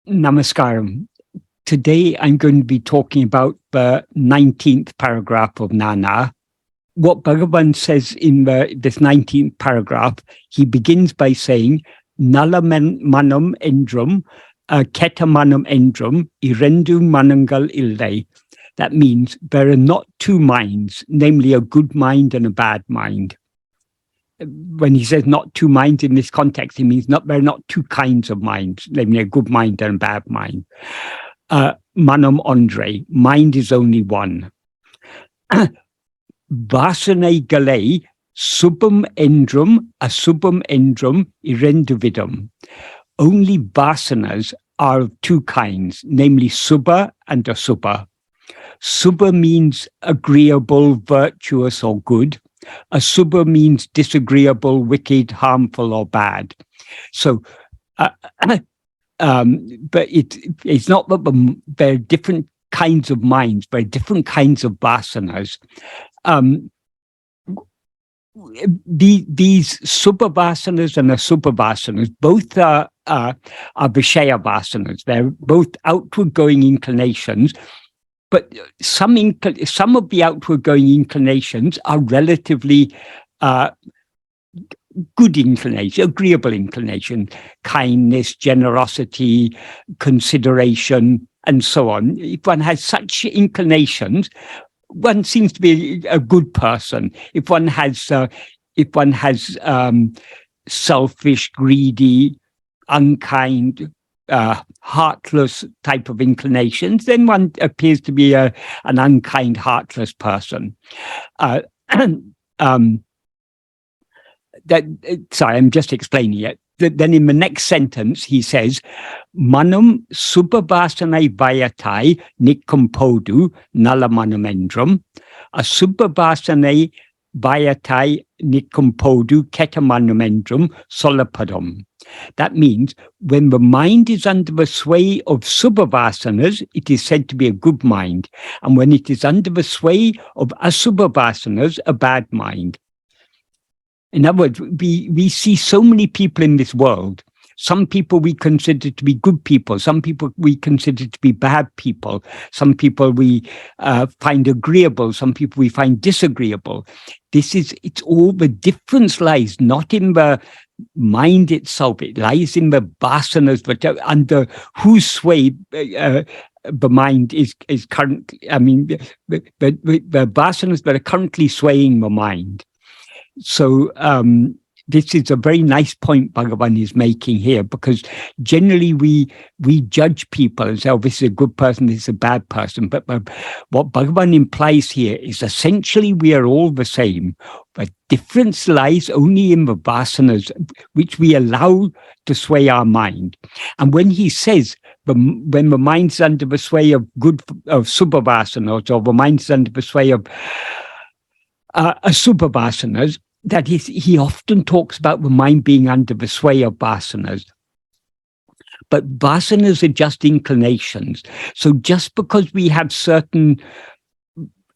Namaskaram. Today I'm going to be talking about the 19th paragraph of Nāṉ Ār. What Bhagavan says in this 19th paragraph, he begins by saying, Nala manam endrum, keta manam endrum, irendu manangal illai. That means there are not two minds, namely a good mind and a bad mind. When he says not two minds in this context, he means there are not two kinds of minds, namely a good mind and a bad mind. Manam Andre, mind is only one. Vasane gale, subam endrum, asubam endrum, irenduvidum. Only vasanas are of two kinds, namely subha and asubha. Subha means agreeable, virtuous, or good. Asubha means disagreeable, wicked, harmful, or bad. So, but it's not that there are different kinds of minds, there are different kinds of vasanas. These subha vasanas and asubha vasanas both are vishaya vasanas. They're both outward-going inclinations. But some of the outward-going inclinations are relatively good inclination, agreeable inclination, kindness, generosity, consideration, and so on. If one has such inclinations, one seems to be a good person. If one has selfish, greedy, unkind, heartless type of inclinations, then one appears to be an unkind, heartless person. Sorry, I'm just explaining it. Then in the next sentence, he says, Manam subhavasanai vayatai nikampodu nalamanamendram, a subhavasanai vayatai nikampodu ketamanamendram solapadam. That means when the mind is under the sway of subhavasanas, it is said to be a good mind. And when it is under the sway of asubhavasanas, a bad mind. In other words, we see so many people in this world. Some people we consider to be good people. Some people we consider to be bad people. Some people we find agreeable. Some people we find disagreeable. It's all, the difference lies not in the mind itself. It lies in the vasanas, but under whose sway the mind is currently, the vasanas that are currently swaying the mind. So this is a very nice point Bhagavan is making here, because generally we judge people and say, oh, this is a good person, this is a bad person. But what Bhagavan implies here is essentially we are all the same. The difference lies only in the vasanas, which we allow to sway our mind. And when he says, when the mind's under the sway of subhavasanas, or the mind's under the sway of asubhavasanas, that is, he often talks about the mind being under the sway of vasanas. But vasanas are just inclinations. So just because we have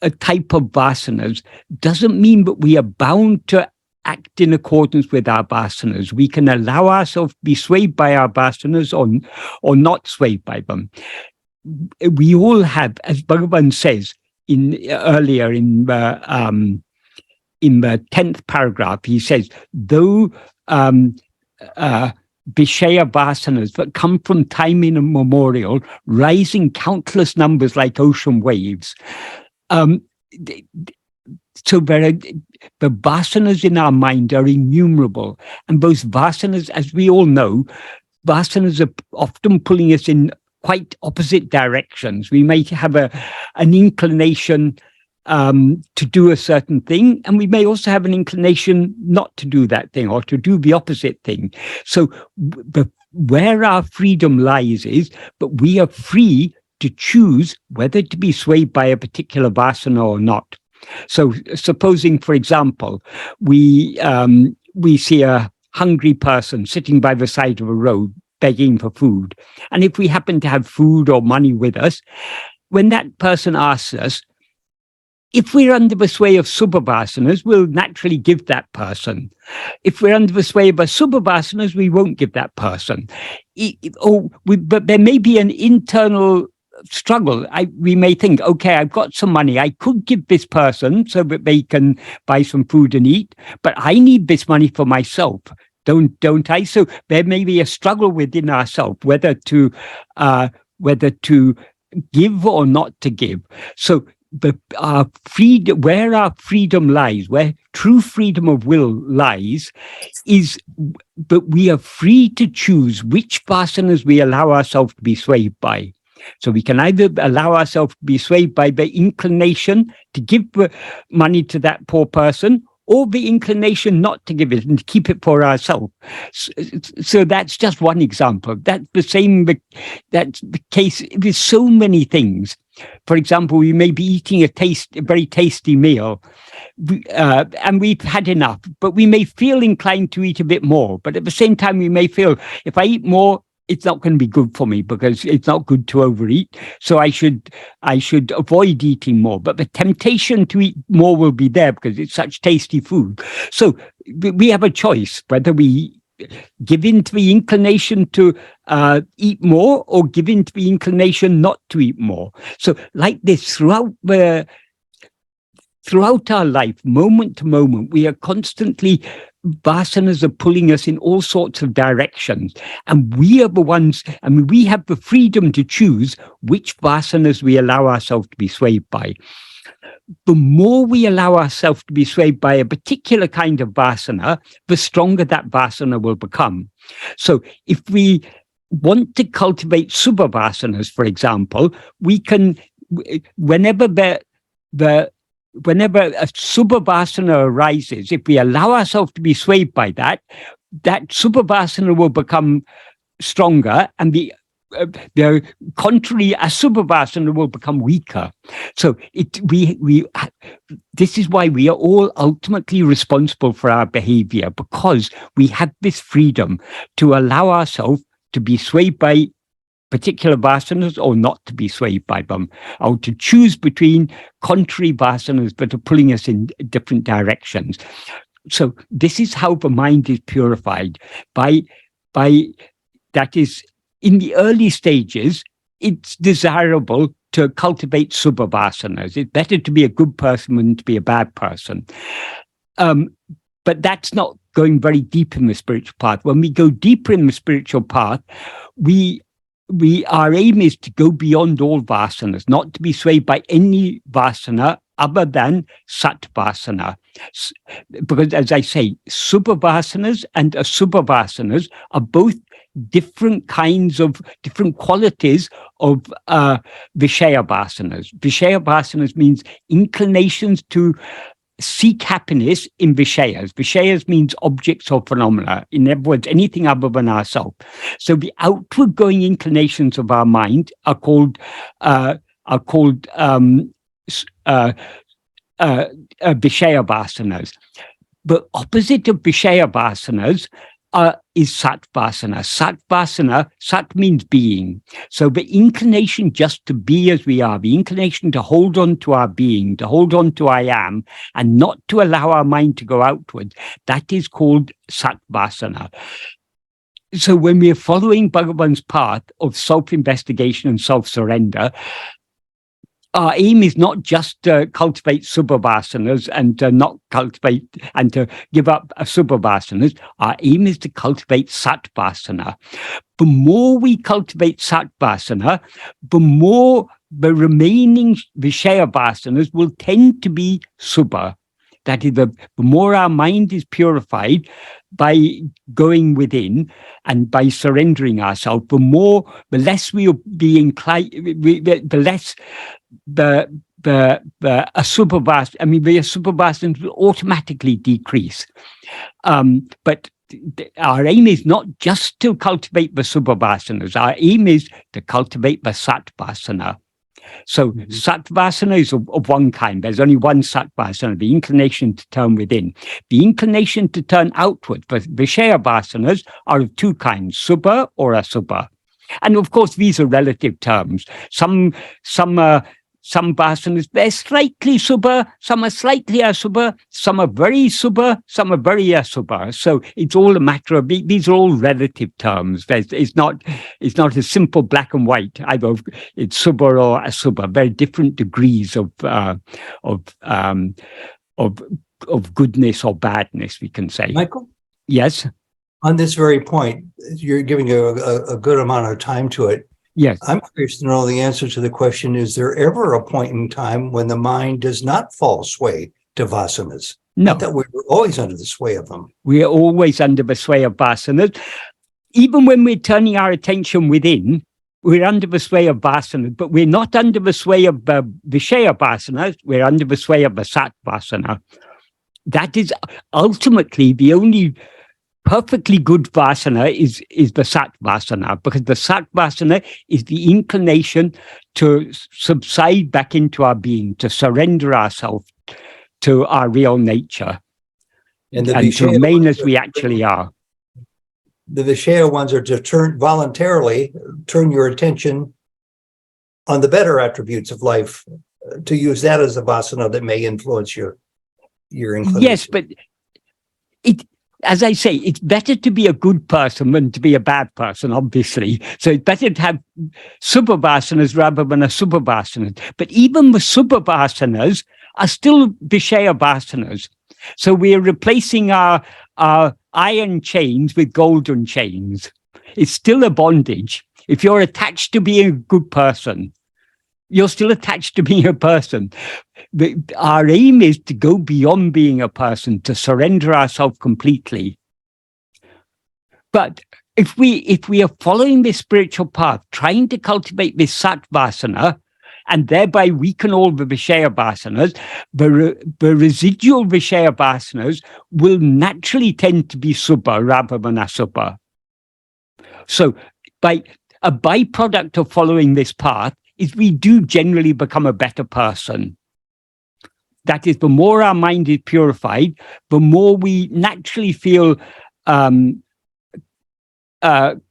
a type of vasanas doesn't mean that we are bound to act in accordance with our vasanas. We can allow ourselves to be swayed by our vasanas or not swayed by them. We all have, as Bhagavan says earlier in the 10th paragraph, he says, though Vishaya vasanas that come from time immemorial, rise in countless numbers like ocean waves. So the vasanas in our mind are innumerable. And those vasanas, as we all know, vasanas are often pulling us in quite opposite directions. We may have an inclination to do a certain thing, and we may also have an inclination not to do that thing or to do the opposite thing. So where our freedom lies is, but we are free to choose whether to be swayed by a particular vasana or not. So supposing, for example, we see a hungry person sitting by the side of a road begging for food, and if we happen to have food or money with us, when that person asks us, If we're under the sway of subhavasanas, we'll naturally give that person. If we're under the sway of asubhavasanas, we won't give that person. But there may be an internal struggle. We may think, okay, I've got some money. I could give this person so that they can buy some food and eat, but I need this money for myself. Don't I? So there may be a struggle within ourselves, whether to give or not to give. So our freedom, where our freedom lies, where true freedom of will lies, is that we are free to choose which vasanas we allow ourselves to be swayed by. So we can either allow ourselves to be swayed by the inclination to give money to that poor person, or the inclination not to give it and to keep it for ourselves. So that's just one example. That's the case with so many things. For example, we may be eating a very tasty meal, and we've had enough, but we may feel inclined to eat a bit more. But at the same time, we may feel, if I eat more, it's not going to be good for me because it's not good to overeat. So I should avoid eating more. But the temptation to eat more will be there because it's such tasty food. So we have a choice whether we give in to the inclination to eat more or give in to the inclination not to eat more. So like this, throughout our life, moment to moment, we are constantly, vasanas are pulling us in all sorts of directions. And we are the ones, we have the freedom to choose which vasanas we allow ourselves to be swayed by. The more we allow ourselves to be swayed by a particular kind of vasana, the stronger that vasana will become. So if we want to cultivate subhavasanas, for example, we can, whenever a subhavasana arises, if we allow ourselves to be swayed by that subhavasana will become stronger, and the contrary asubhavasana will become weaker. So this is why we are all ultimately responsible for our behavior, because we have this freedom to allow ourselves to be swayed by particular vasanas or not to be swayed by them, or to choose between contrary vasanas that are pulling us in different directions. So this is how the mind is purified. By that is, in the early stages, it's desirable to cultivate subhavasanas. It's better to be a good person than to be a bad person. But that's not going very deep in the spiritual path. When we go deeper in the spiritual path, our aim is to go beyond all vasanas, not to be swayed by any vasana other than satvasana. Because, as I say, subhavasanas and asubhavasanas are both different qualities of vishaya vasanas. Vishaya vasanas means inclinations to seek happiness in vishayas. Vishayas means objects or phenomena. In other words, anything other than ourselves. So the outward going inclinations of our mind are called vishaya vasanas. But opposite of vishaya vasanas is satvasana. Sat means being. So the inclination just to be as we are, the inclination to hold on to our being, to hold on to I am, and not to allow our mind to go outwards, that is called satvasana. So when we are following Bhagavan's path of self-investigation and self-surrender, our aim is not just to cultivate subhavasanas and to not cultivate and to give up subhavasanas. Our aim is to cultivate satvasana. The more we cultivate satvasana, the more the remaining vishaya vasanas will tend to be subha. That is, the more our mind is purified by going within and by surrendering ourselves, the less we will be inclined, the less the asubhavasanas will automatically decrease. But our aim is not just to cultivate the subhavasanas. Our aim is to cultivate the satvasana. So satvasana is of one kind. There's only one satvasana, the inclination to turn within. The inclination to turn outward, for vishaya vasanas, are of two kinds, subha or asubha. And of course, these are relative terms. Some some vasanas, they're slightly subha, some are slightly asubha, some are very subha, some are very asubha. So it's all a matter of, these are all relative terms. It's not a simple black and white, either it's subha or asubha, very different degrees of goodness or badness, we can say. Michael? Yes? On this very point, you're giving a good amount of time to it. Yes. I'm curious to know the answer to the question, is there ever a point in time when the mind does not fall sway to vasanas? No. Not that we're always under the sway of them. We are always under the sway of vasanas. Even when we're turning our attention within, we're under the sway of vasanas, but we're not under the sway of the Vishaya vasanas, we're under the sway of the Sat vasana. That is ultimately the only perfectly good vasana is the Sat vasana, because the Sat vasana is the inclination to subside back into our being, to surrender ourselves to our real nature, and to remain as we actually are. The Vishaya ones are to voluntarily turn your attention on the better attributes of life, to use that as a vasana that may influence your inclination. Yes, but as I say, it's better to be a good person than to be a bad person, obviously. So it's better to have subhavasanas rather than asubhavasanas. But even the subhavasanas are still Vishaya vasanas. So we're replacing our iron chains with golden chains. It's still a bondage. If you're attached to being a good person, you're still attached to being a person. Our aim is to go beyond being a person, to surrender ourselves completely. But if we are following this spiritual path, trying to cultivate this Sat vasana, and thereby weaken all the Vishaya vasanas, the residual Vishaya vasanas will naturally tend to be subha rather than asubha. So by a byproduct of following this path is we do generally become a better person. That is, the more our mind is purified, the more we naturally feel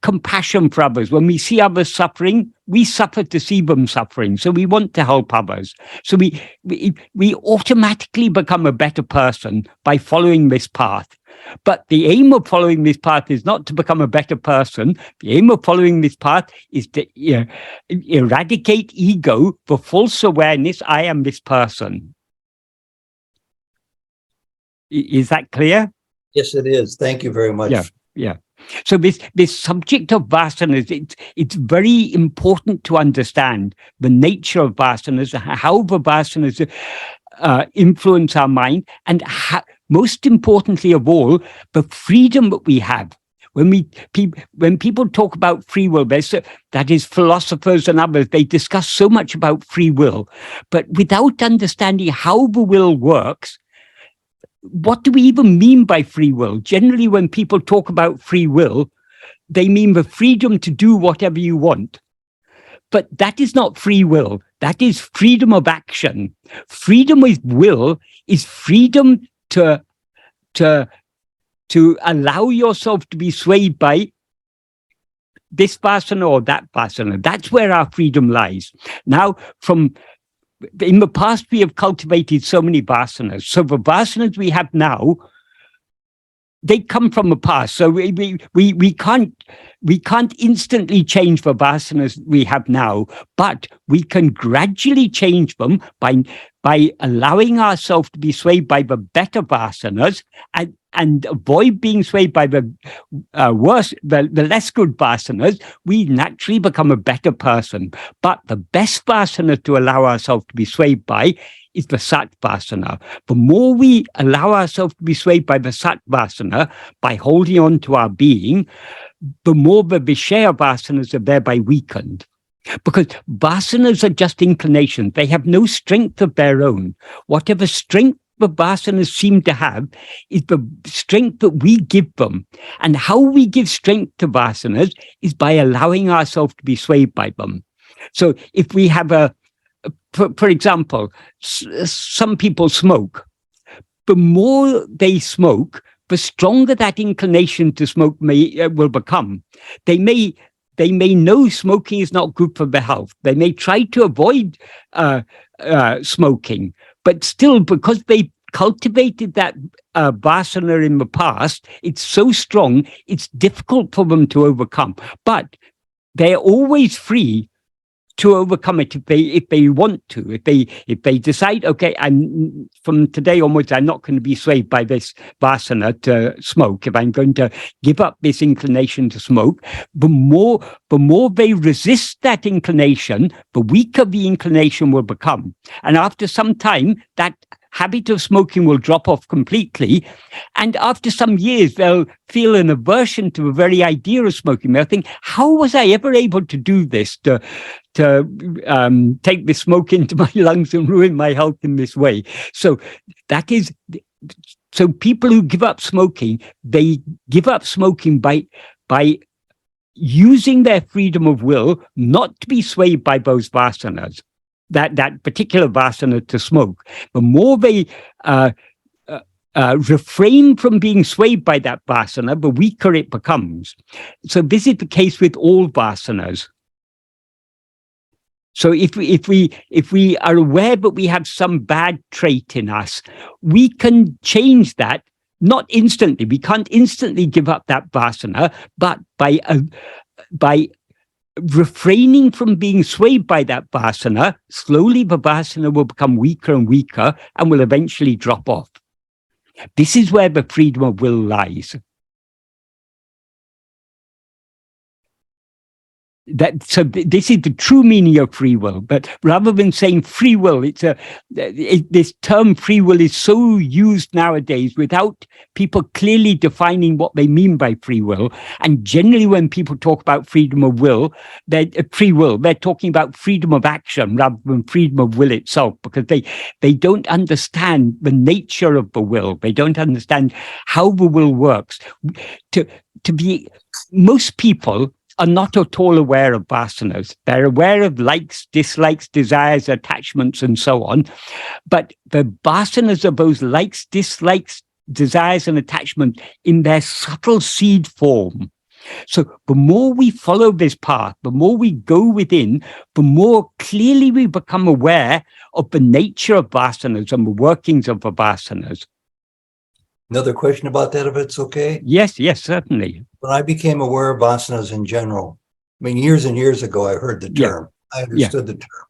compassion for others. When we see others suffering, we suffer to see them suffering. So we want to help others. So we automatically become a better person by following this path. But the aim of following this path is not to become a better person. The aim of following this path is to eradicate ego, the false awareness, I am this person. Is that clear? Yes, it is. Thank you very much. Yeah. So this subject of vasanas, it's very important to understand the nature of vasanas, how the vasanas influence our mind, and most importantly of all, the freedom that we have. When people talk about free will, that is, philosophers and others, they discuss so much about free will, but without understanding how the will works. What do we even mean by free will? Generally, when people talk about free will, they mean the freedom to do whatever you want. But that is not free will. That is freedom of action. Freedom with will is freedom to allow yourself to be swayed by this vasana or that vasana. That's where our freedom lies. Now, in the past, we have cultivated so many vasanas. So the vasanas we have now, they come from the past. So we can't instantly change the vasanas we have now, but we can gradually change them by allowing ourselves to be swayed by the better vasanas and avoid being swayed by the less good vasanas. We naturally become a better person. But the best vasana to allow ourselves to be swayed by is the Sat vasana. The more we allow ourselves to be swayed by the Sat vasana, by holding on to our being, the more the Vishaya vasanas are thereby weakened. Because vasanas are just inclinations. They have no strength of their own. Whatever strength the vasanas seem to have is the strength that we give them. And how we give strength to vasanas is by allowing ourselves to be swayed by them. So if we have for example, some people smoke. The more they smoke, the stronger that inclination to smoke will become. They may they may know smoking is not good for their health. They may try to avoid smoking, but still, because they cultivated that vasana in the past, it's so strong, it's difficult for them to overcome. But they're always free to overcome it if they want to. If they decide, okay, from today onwards, I'm not going to be swayed by this vasana to smoke. If I'm going to give up this inclination to smoke, the more they resist that inclination, the weaker the inclination will become. And after some time, that habit of smoking will drop off completely. And after some years, they'll feel an aversion to the very idea of smoking. They'll think, how was I ever able to do this, to take this smoke into my lungs and ruin my health in this way? So people who give up smoking, they give up smoking by using their freedom of will not to be swayed by those vasanas, that particular vasana to smoke. The more they refrain from being swayed by that vasana, the weaker it becomes. So this is the case with all vasanas. So if we are aware that we have some bad trait in us, we can change that. Not instantly. We can't instantly give up that vasana, but by refraining from being swayed by that vasana, slowly the vasana will become weaker and weaker and will eventually drop off. This is where the freedom of will lies. So this is the true meaning of free will. But rather than saying free will, this term free will is so used nowadays without people clearly defining what they mean by free will. And generally, when people talk about freedom of will, they're talking about freedom of action rather than freedom of will itself, because they don't understand the nature of the will. They don't understand how the will works. Most people are not at all aware of vasanas. They're aware of likes, dislikes, desires, attachments, and so on. But the vasanas are those likes, dislikes, desires, and attachment in their subtle seed form. So the more we follow this path, the more we go within, the more clearly we become aware of the nature of vasanas and the workings of the vasanas. Another question about that, if it's okay? Yes, certainly. When I became aware of vasanas in general, I mean, years and years ago, I heard the term. Yeah. I understood the term.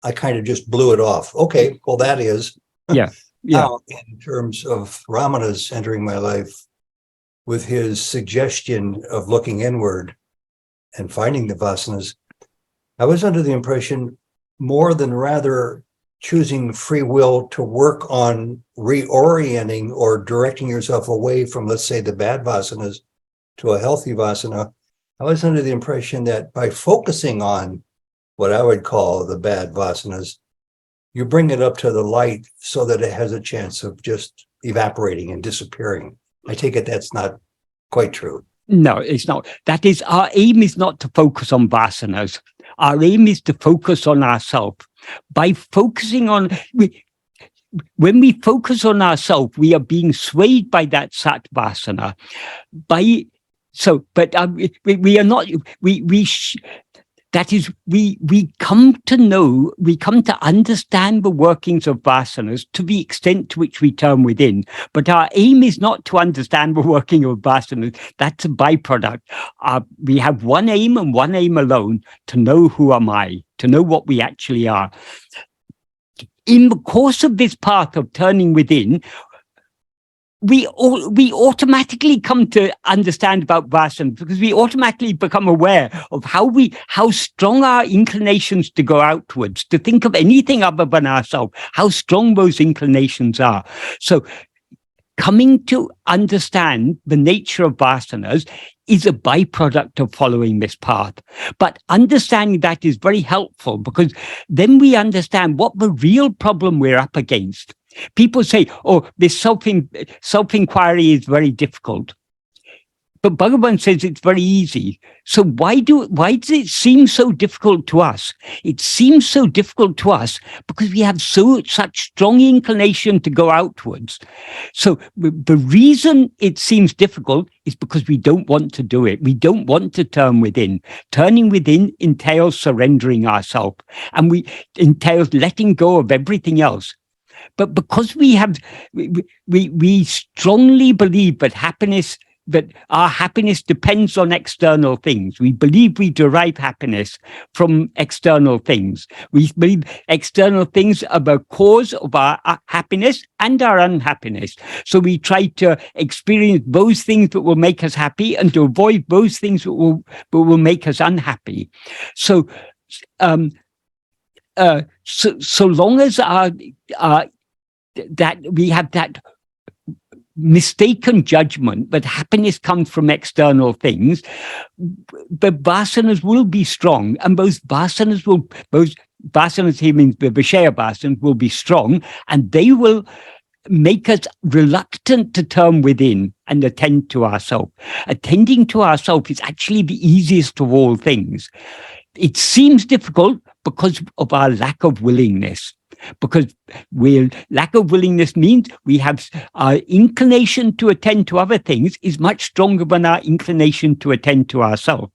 I kind of just blew it off. Okay, well, that is. Yeah. Now, in terms of Ramana's entering my life with his suggestion of looking inward and finding the vasanas, I was under the impression more than rather choosing free will to work on reorienting or directing yourself away from, let's say, the bad vasanas to a healthy vasana. I was under the impression that by focusing on what I would call the bad vasanas, you bring it up to the light so that it has a chance of just evaporating and disappearing. I take it that's not quite true. No, it's not. That is, our aim is not to focus on vasanas. Our aim is to focus on ourselves. By focusing on, when we focus on ourselves, we are being swayed by that sat vasana. We are not. That is, we come to know, we come to understand the workings of vasanas to the extent to which we turn within. But our aim is not to understand the working of vasanas. That's a byproduct. We have one aim and one aim alone: to know who am I, to know what we actually are. In the course of this path of turning within, we automatically come to understand about vasanas, because we automatically become aware of how strong our inclinations to go outwards, to think of anything other than ourselves, how strong those inclinations are. So coming to understand the nature of vasanas is a byproduct of following this path. But understanding that is very helpful, because then we understand what the real problem we're up against. People say, oh, this self-inquiry is very difficult. But Bhagavan says it's very easy. So why does it seem so difficult to us? It seems so difficult to us because we have such strong inclination to go outwards. So the reason it seems difficult is because we don't want to do it. We don't want to turn within. Turning within entails surrendering ourselves, and entails letting go of everything else. But because we strongly believe that our happiness depends on external things. We believe we derive happiness from external things. We believe external things are the cause of our happiness and our unhappiness. So we try to experience those things that will make us happy and to avoid those things that will make us unhappy. So, so long as that we have that mistaken judgment that happiness comes from external things, the vasanas will be strong, and those vasanas here means the Vishaya vasanas will be strong, and they will make us reluctant to turn within and attend to ourselves. Attending to ourselves is actually the easiest of all things. It seems difficult because of our lack of willingness. Because lack of willingness means we have our inclination to attend to other things is much stronger than our inclination to attend to ourselves.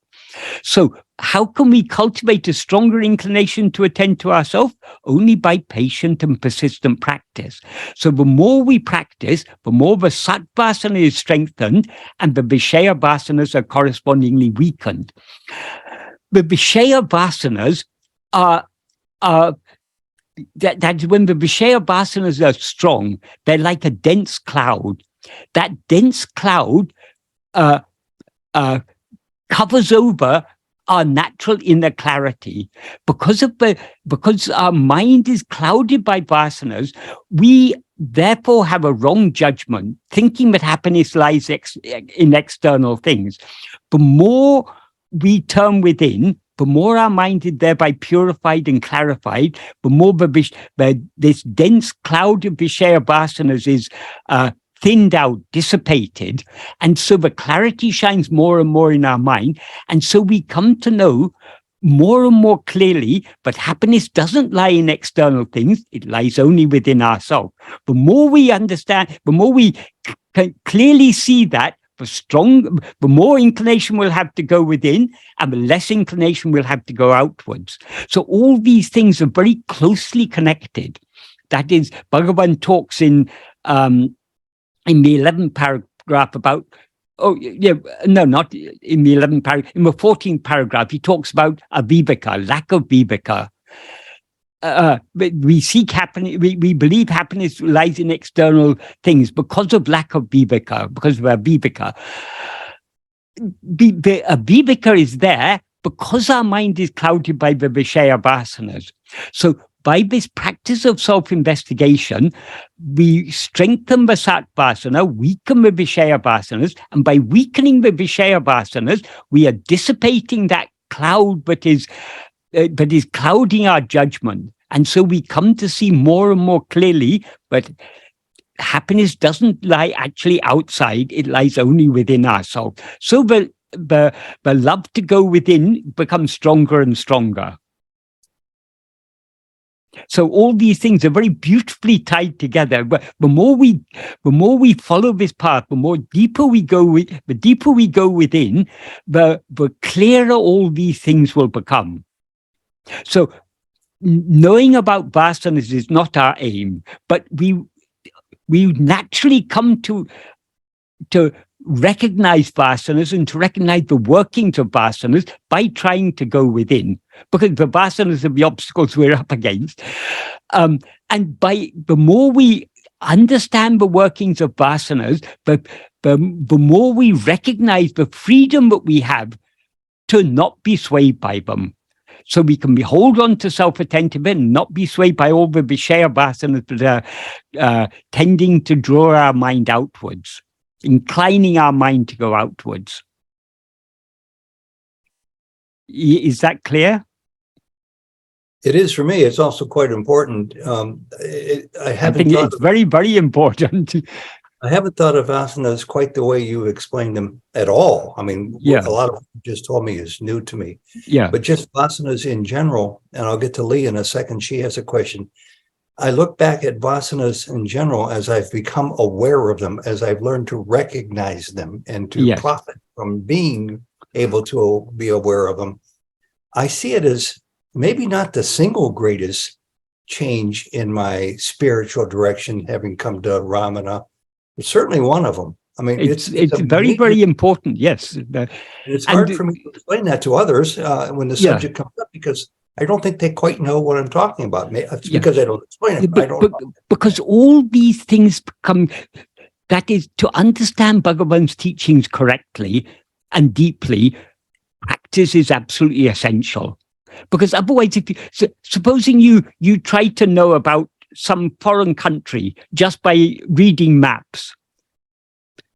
So how can we cultivate a stronger inclination to attend to ourselves? Only by patient and persistent practice. So the more we practice, the more the Sattvasana is strengthened and the Vishaya vasanas are correspondingly weakened. The Vishaya vasanas are that's when the Vishaya vasanas are strong, they're like a dense cloud. That dense cloud covers over our natural inner clarity. Because our mind is clouded by vasanas, we therefore have a wrong judgment, thinking that happiness lies in external things. The more we turn within, the more our mind is thereby purified and clarified, the more this dense cloud of Vishaya vasanas is thinned out, dissipated. And so the clarity shines more and more in our mind. And so we come to know more and more clearly that happiness doesn't lie in external things, it lies only within ourselves. The more we understand, the more we can clearly see that, the more inclination we'll have to go within, and the less inclination we'll have to go outwards. So all these things are very closely connected. That is, Bhagavan talks in the 11th paragraph about, not in the 11th paragraph, in the 14th paragraph, he talks about aviveka, lack of viveka. We seek happiness, we believe happiness lies in external things because of lack of viveka, because of aviveka. The aviveka is there because our mind is clouded by the Vishaya vasanas. So by this practice of self-investigation, we strengthen the Sattvasana, weaken the Vishaya vasanas, and by weakening the Vishaya vasanas, we are dissipating that cloud that is clouding our judgment. And so we come to see more and more clearly that happiness doesn't lie actually outside, it lies only within ourselves. So the love to go within becomes stronger and stronger. So all these things are very beautifully tied together. But the more we follow this path, the deeper we go within, the clearer all these things will become. So knowing about vasanas is not our aim, but we naturally come to recognize vasanas and to recognize the workings of vasanas by trying to go within, because the vasanas are the obstacles we're up against. And by the more we understand the workings of vasanas, the more we recognize the freedom that we have to not be swayed by them. So we can hold on to self-attentive and not be swayed by all the Vishaya vasanas that are tending to draw our mind outwards, inclining our mind to go outwards. Is that clear? It is for me. It's also quite important. I think it's very, very important. I haven't thought of asanas quite the way you explained them at all. I mean, Yeah. a lot of what you just told me is new to me. Yeah. But just vasanas in general, and I'll get to Lee in a second. She has a question. I look back at vasanas in general as I've become aware of them, as I've learned to recognize them and to Yes. profit from being able to be aware of them. I see it as maybe not the single greatest change in my spiritual direction, having come to Ramana. It's certainly one of them. I mean, It's a very, major, very important. Yes. it's hard for me to explain that to others when the Yeah. subject comes up, because I don't think they quite know what I'm talking about. It's Yeah. because I don't explain it. But because all these things become, that is, to understand Bhagavan's teachings correctly and deeply, practice is absolutely essential. Because otherwise, if supposing you try to know about some foreign country just by reading maps,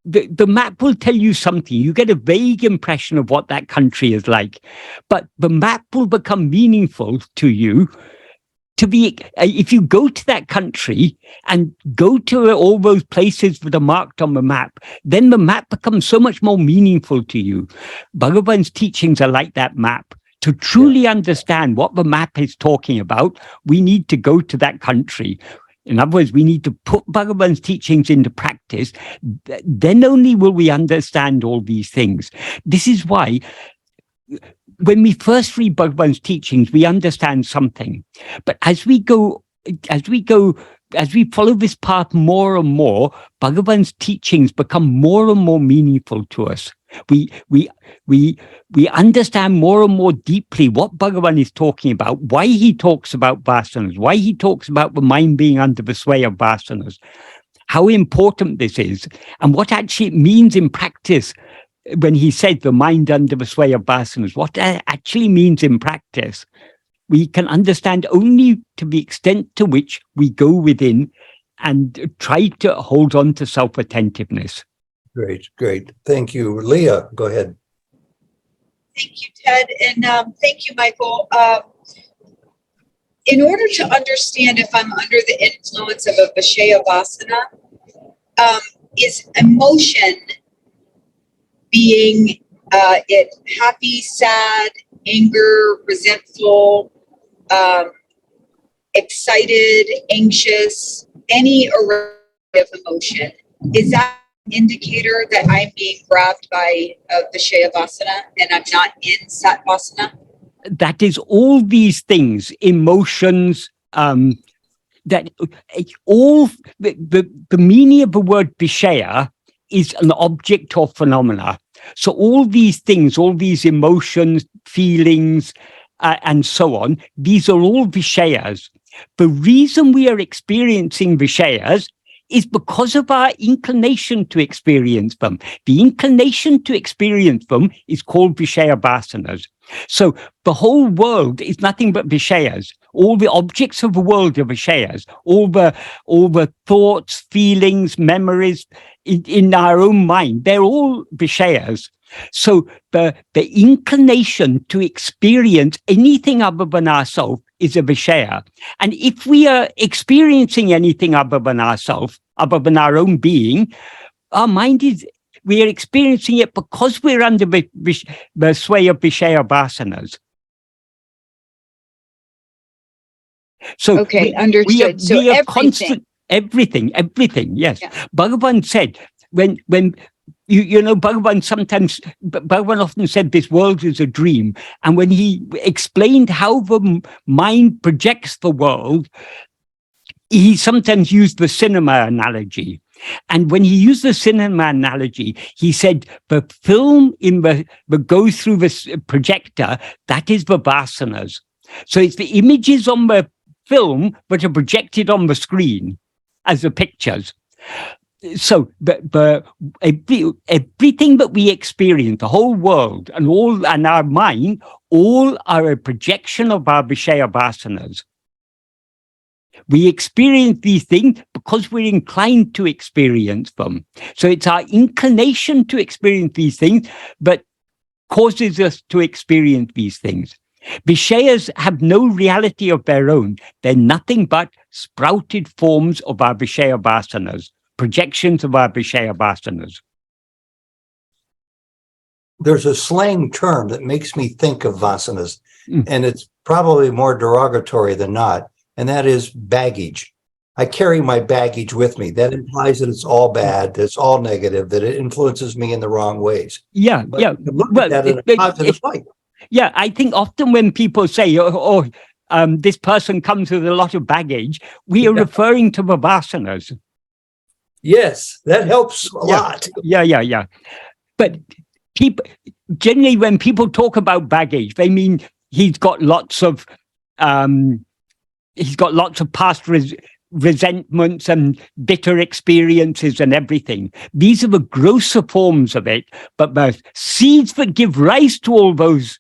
the map will tell you something. You get a vague impression of what that country is like, but the map will become meaningful to you to be, if you go to that country and go to all those places that are marked on the map, then the map becomes so much more meaningful to you. Bhagavan's teachings are like that map. To truly understand what the map is talking about, we need to go to that country. In other words, we need to put Bhagavan's teachings into practice. Then only will we understand all these things. This is why when we first read Bhagavan's teachings, we understand something. But as we follow this path more and more, Bhagavan's teachings become more and more meaningful to us. We understand more and more deeply what Bhagavan is talking about, why he talks about vasanas, why he talks about the mind being under the sway of vasanas, how important this is, and what actually it means in practice when he said the mind under the sway of vasanas, what that actually means in practice. We can understand only to the extent to which we go within and try to hold on to self-attentiveness. Great, great. Thank you. Leah, go ahead. Thank you, Ted, and thank you, Michael. In order to understand if I'm under the influence of a Vishaya Vasana, is emotion being it happy, sad, anger, resentful, excited, anxious, any array of emotion? Is that an indicator that I'm being grabbed by Vishaya Vasana and I'm not in Satvasana? That is all these things, emotions, that all the meaning of the word Vishaya is an object or phenomena. So all these things, all these emotions, feelings, and so on, these are all Vishayas. The reason we are experiencing Vishayas is because of our inclination to experience them. The inclination to experience them is called Vishaya Vasanas. So the whole world is nothing but Vishayas. All the objects of the world are Vishayas. All the thoughts, feelings, memories in our own mind, they're all Vishayas. So the inclination to experience anything other than ourselves is a Vishaya. And if we are experiencing anything other than ourselves, other than our own being, our mind is, we are experiencing it because we're under the sway of Vishaya Vasanas. So okay, understood. We are constant, everything, yes. Yeah. Bhagavan said, when you know, Bhagavan often said this world is a dream. And when he explained how the mind projects the world, he sometimes used the cinema analogy. And when he used the cinema analogy, he said the film in the goes through the projector, that is the vasanas. So it's the images on the film but are projected on the screen as the pictures. So everything that we experience, the whole world and our mind, all are a projection of our Vishaya Vasanas. We experience these things because we're inclined to experience them. So it's our inclination to experience these things that causes us to experience these things. Vishayas have no reality of their own. They're nothing but sprouted forms of our Vishaya Vasanas. projections of our Vishaya vasanas. There's a slang term that makes me think of vasanas, Mm. and it's probably more derogatory than not, and that is baggage. I carry my baggage with me. That implies that it's all bad, that it's all negative, that it influences me in the wrong ways. Yeah, But yeah. you can look Well, at that in a positive light. Yeah, I think often when people say, this person comes with a lot of baggage, we are Yeah. referring to the vasanas. Yes, that helps a lot. Yeah. But people, generally, when people talk about baggage, they mean he's got lots of past resentments and bitter experiences and everything. These are the grosser forms of it, but the seeds that give rise to all those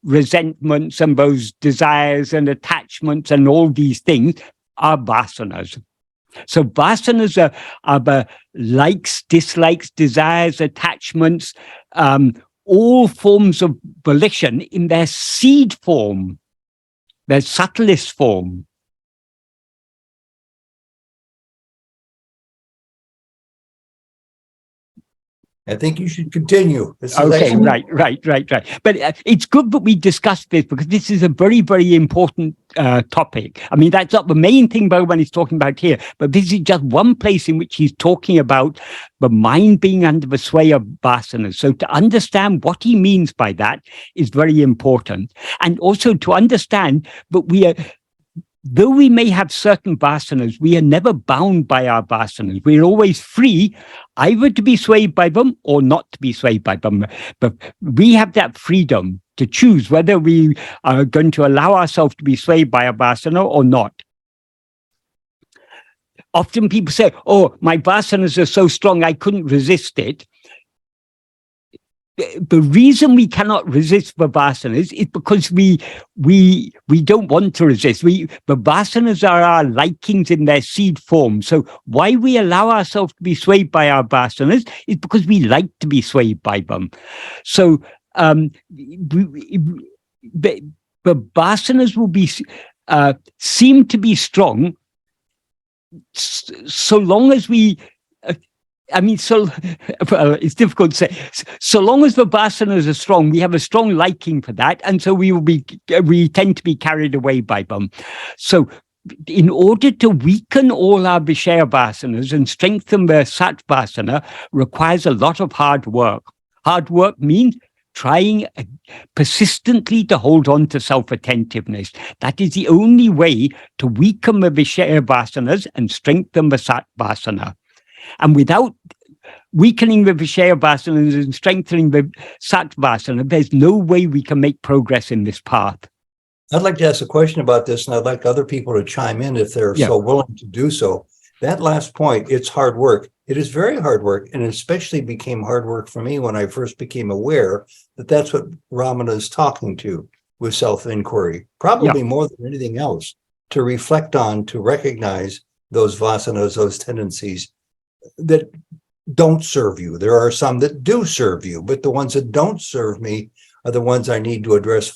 resentments and those desires and attachments and all these things are vasanas. So vasanas are the likes, dislikes, desires, attachments, all forms of volition in their seed form, their subtlest form. I think you should continue. This is Okay, excellent. right. But it's good that we discussed this, because this is a very, very important topic. I mean, that's not the main thing Bhagavan is talking about here, but this is just one place in which he's talking about the mind being under the sway of vasanas. So to understand what he means by that is very important. And also to understand that though we may have certain vasanas, we are never bound by our vasanas. We're always free either to be swayed by them or not to be swayed by them. But we have that freedom to choose whether we are going to allow ourselves to be swayed by a vasana or not. Often people say, oh, my vasanas are so strong, I couldn't resist it. The reason we cannot resist the vasanas is because we don't want to resist. The vasanas are our likings in their seed form. So why we allow ourselves to be swayed by our vasanas is because we like to be swayed by them. So the vasanas will be seem to be strong so long as we. Well, it's difficult to say. So long as the vasanas are strong, we have a strong liking for that, and so we tend to be carried away by them. So, in order to weaken all our Vishaya vasanas and strengthen the Sat vasana, requires a lot of hard work. Hard work means trying persistently to hold on to self-attentiveness. That is the only way to weaken the Vishaya vasanas and strengthen the Sat vasana. And without weakening the Vishaya vasanas and strengthening the Sat vasana, there's no way we can make progress in this path. I'd like to ask a question about this, and I'd like other people to chime in if they're so willing to do so. That last point, it's hard work. It is very hard work, and it especially became hard work for me when I first became aware that that's what Ramana is talking to with self-inquiry, probably more than anything else, to reflect on, to recognize those vasanas, those tendencies that don't serve you. There are some that do serve you, but the ones that don't serve me are the ones I need to address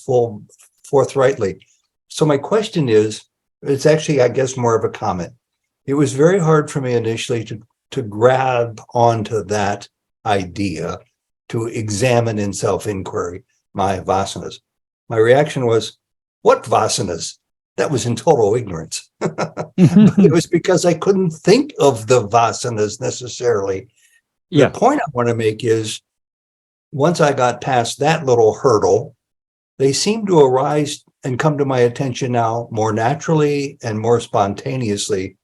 forthrightly. So my question is, it's actually, I guess, more of a comment. It was very hard for me initially to grab onto that idea, to examine in self-inquiry my vasanas. My reaction was, what vasanas? That was in total ignorance. But it was because I couldn't think of the vasanas necessarily. The point I want to make is, once I got past that little hurdle, they seem to arise and come to my attention now more naturally and more spontaneously,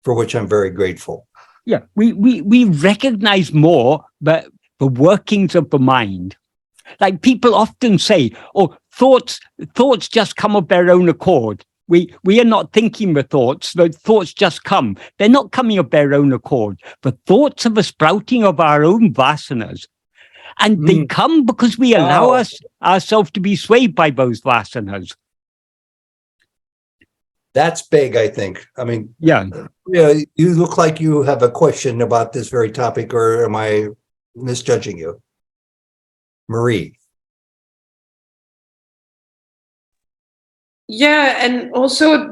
for which I'm very grateful. Yeah, we recognize more the workings of the mind. Like people often say, oh, thoughts just come of their own accord. We are not thinking the thoughts just come. They're not coming of their own accord. The thoughts are the sprouting of our own vasanas. And they come because we allow ourselves to be swayed by those vasanas. That's big, I think. I mean, yeah, you look like you have a question about this very topic, or am I misjudging you? Marie. Yeah, and also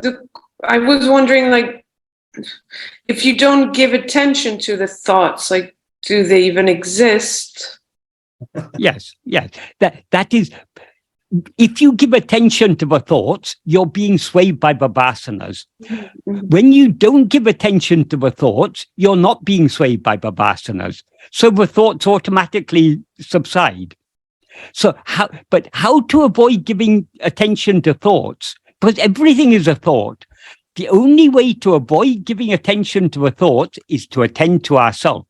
I was wondering, like, if you don't give attention to the thoughts, like, do they even exist? Yes. That is, if you give attention to the thoughts, you're being swayed by the vasanas. When you don't give attention to the thoughts, you're not being swayed by the vasanas. So the thoughts automatically subside. So how to avoid giving attention to thoughts? Because everything is a thought. The only way to avoid giving attention to a thought is to attend to ourselves.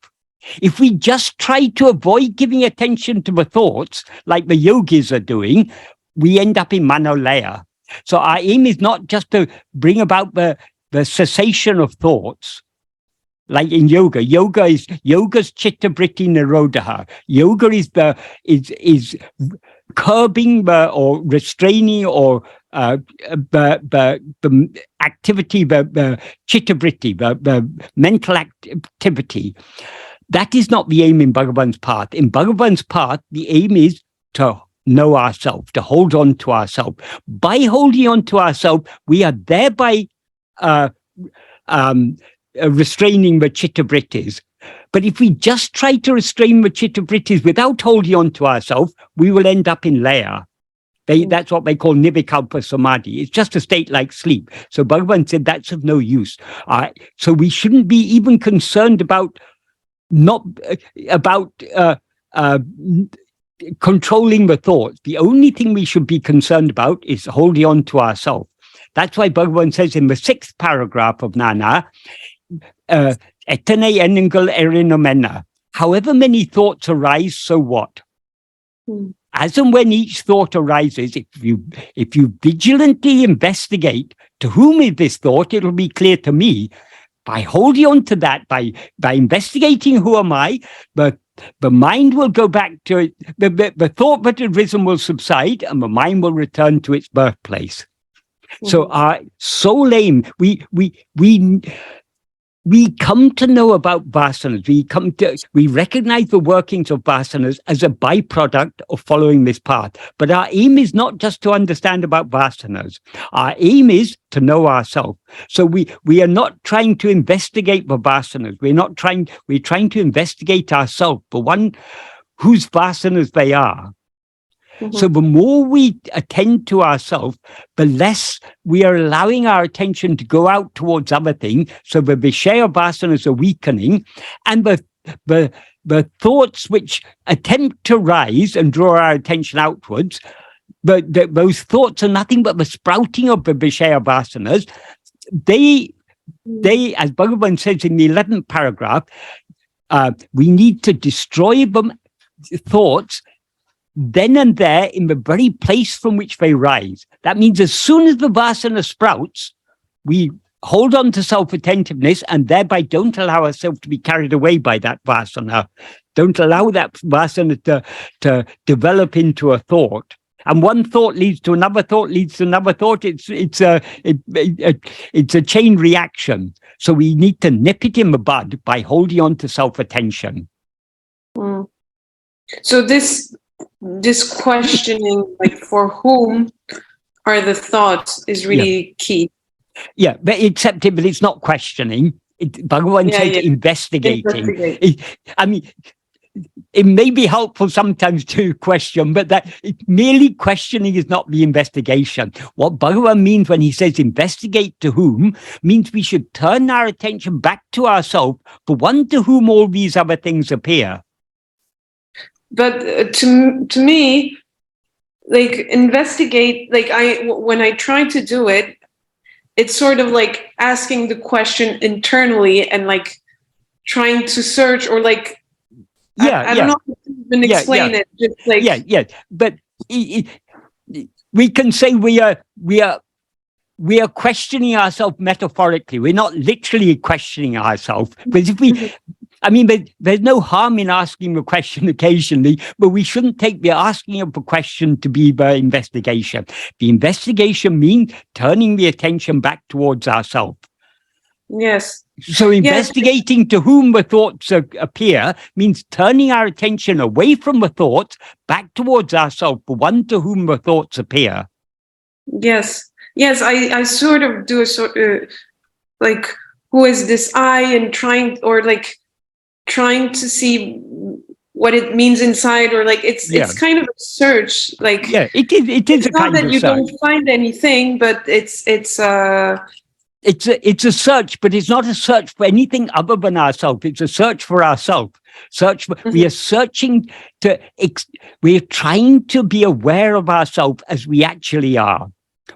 If we just try to avoid giving attention to the thoughts, like the yogis are doing, we end up in manolaya. So our aim is not just to bring about the cessation of thoughts. Like in yoga, yoga's chitta vritti nirodha. Yoga is curbing or restraining or the activity, the chitta vritti, the mental activity. That is not the aim in Bhagavan's path. In Bhagavan's path, the aim is to know ourselves, to hold on to ourselves. By holding on to ourselves, we are thereby restraining the chitta vrittis. But if we just try to restrain the chitta vrittis without holding on to ourselves, we will end up in laya. That's what they call nivikalpa samadhi. It's just a state like sleep. So Bhagavan said that's of no use. So we shouldn't be even concerned about controlling the thoughts. The only thing we should be concerned about is holding on to ourselves. That's why Bhagavan says in the 6th paragraph of Nāṉ Ār, etane enangal erinomena. However many thoughts arise, so what? As and when each thought arises, if you vigilantly investigate to whom is this thought, it'll be clear to me. By holding on to that, by investigating who am I, the mind will go back to it. The thought that had risen will subside, and the mind will return to its birthplace. So our soul aim, we come to know about vasanas. We recognize the workings of vasanas as a byproduct of following this path. But our aim is not just to understand about vasanas. Our aim is to know ourselves. So we are not trying to investigate the vasanas. We're trying to investigate ourselves, the one whose vasanas they are. So the more we attend to ourselves, the less we are allowing our attention to go out towards other things. So the Vishaya vasanas are weakening, and the thoughts which attempt to rise and draw our attention outwards, those thoughts are nothing but the sprouting of the Vishaya vasanas. They, as Bhagavan says in the 11th paragraph, we need to destroy them thoughts then and there in the very place from which they rise. That means as soon as the vasana sprouts, we hold on to self-attentiveness and thereby don't allow ourselves to be carried away by that vasana. Don't allow that vasana to develop into a thought. And one thought leads to another thought, leads to another thought. It's a chain reaction. So we need to nip it in the bud by holding on to self-attention. So this questioning, like, for whom are the thoughts, is really key. Yeah, but it's not questioning. Bhagavan said investigating. I mean, it may be helpful sometimes to question, but merely questioning is not the investigation. What Bhagavan means when he says investigate to whom means we should turn our attention back to ourselves, for one to whom all these other things appear. But to me, like, investigate, like, when I try to do it, it's sort of like asking the question internally and like trying to search, or like, I don't know how to even explain it. Just like, but we can say we are questioning ourselves metaphorically. We're not literally questioning ourselves, because if I mean, there's no harm in asking the question occasionally, but we shouldn't take the asking of the question to be the investigation. The investigation means turning the attention back towards ourselves. Yes. So investigating to whom the thoughts appear means turning our attention away from the thoughts back towards ourselves, the one to whom the thoughts appear. Yes. I sort of do a sort of like who is this I, and trying to see what it means inside, or like it's kind of a search. Like it is a kind not that of you search. don't find anything, but it's a search, but it's not a search for anything other than ourselves. It's a search for ourselves. We are searching we are trying to be aware of ourselves as we actually are.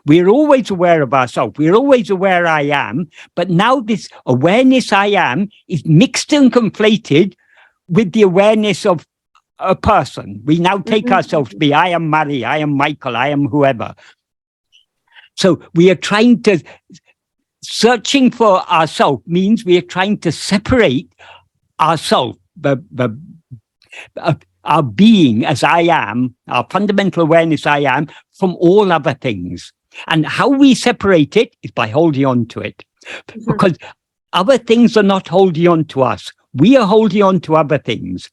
We're always aware of ourselves. We're always aware I am. But now this awareness I am is mixed and conflated with the awareness of a person. We now take ourselves to be, I am Mary, I am Michael, I am whoever. So we are trying to, searching for ourselves means we are trying to separate ourselves, our being as I am, our fundamental awareness I am, from all other things. And how we separate it is by holding on to it. Because other things are not holding on to us. We are holding on to other things.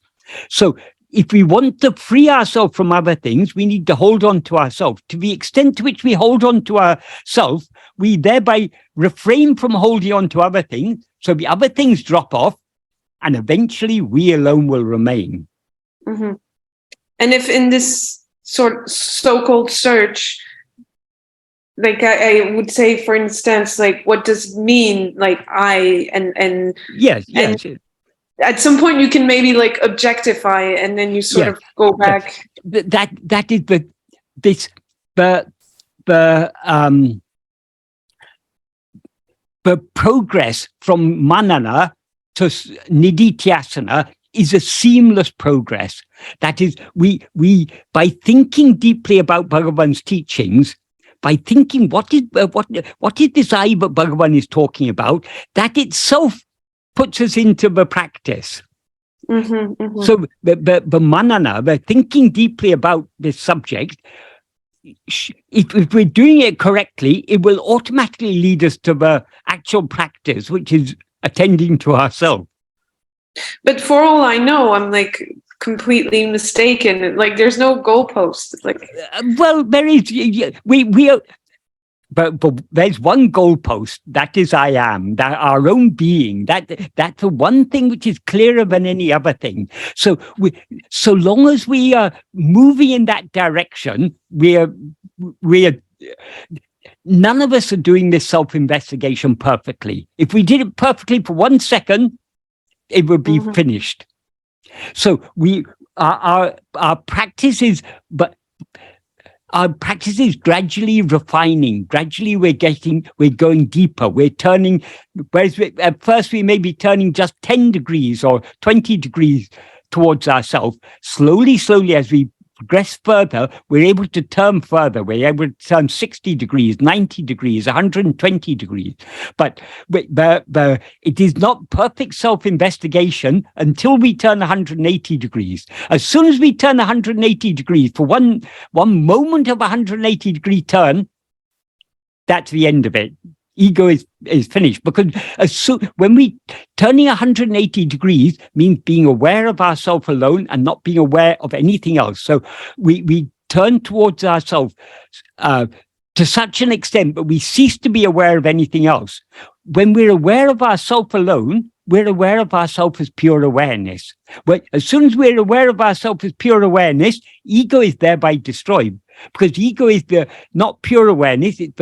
So if we want to free ourselves from other things, we need to hold on to ourselves. To the extent to which we hold on to ourselves, we thereby refrain from holding on to other things. So the other things drop off, and eventually we alone will remain. And if in this so-called search, like I would say, for instance, like what does it mean, like I and yes. And at some point you can maybe like objectify, and then you sort of go back. That is the progress from manana to nididhyasana is a seamless progress. That is, we by thinking deeply about Bhagavan's teachings, by thinking what is this I that Bhagavan is talking about, that itself puts us into the practice. So the manana, the thinking deeply about this subject, if we're doing it correctly, it will automatically lead us to the actual practice, which is attending to ourselves. But for all I know, I'm like completely mistaken. Like there's no goalpost. Like well, there is. We are. But there's one goalpost, that is I am, that our own being, that's the one thing which is clearer than any other thing. So so long as we are moving in that direction, we are none of us are doing this self-investigation perfectly. If we did it perfectly for 1 second, it would be finished. So our practice is, our practice is gradually refining. Gradually, we're going deeper. We're turning, whereas at first we may be turning just 10 degrees or 20 degrees towards ourselves. Slowly, as we progress further, we're able to turn further. We're able to turn 60 degrees, 90 degrees, 120 degrees. But it is not perfect self-investigation until we turn 180 degrees. As soon as we turn 180 degrees, for one moment of 180 degree turn, that's the end of it. Ego is finished, because when we turning 180 degrees means being aware of ourselves alone and not being aware of anything else. So we turn towards ourselves to such an extent that we cease to be aware of anything else. When we're aware of ourselves alone, we're aware of ourselves as pure awareness. But as soon as we're aware of ourselves as pure awareness, ego is thereby destroyed, because ego is not pure awareness, it's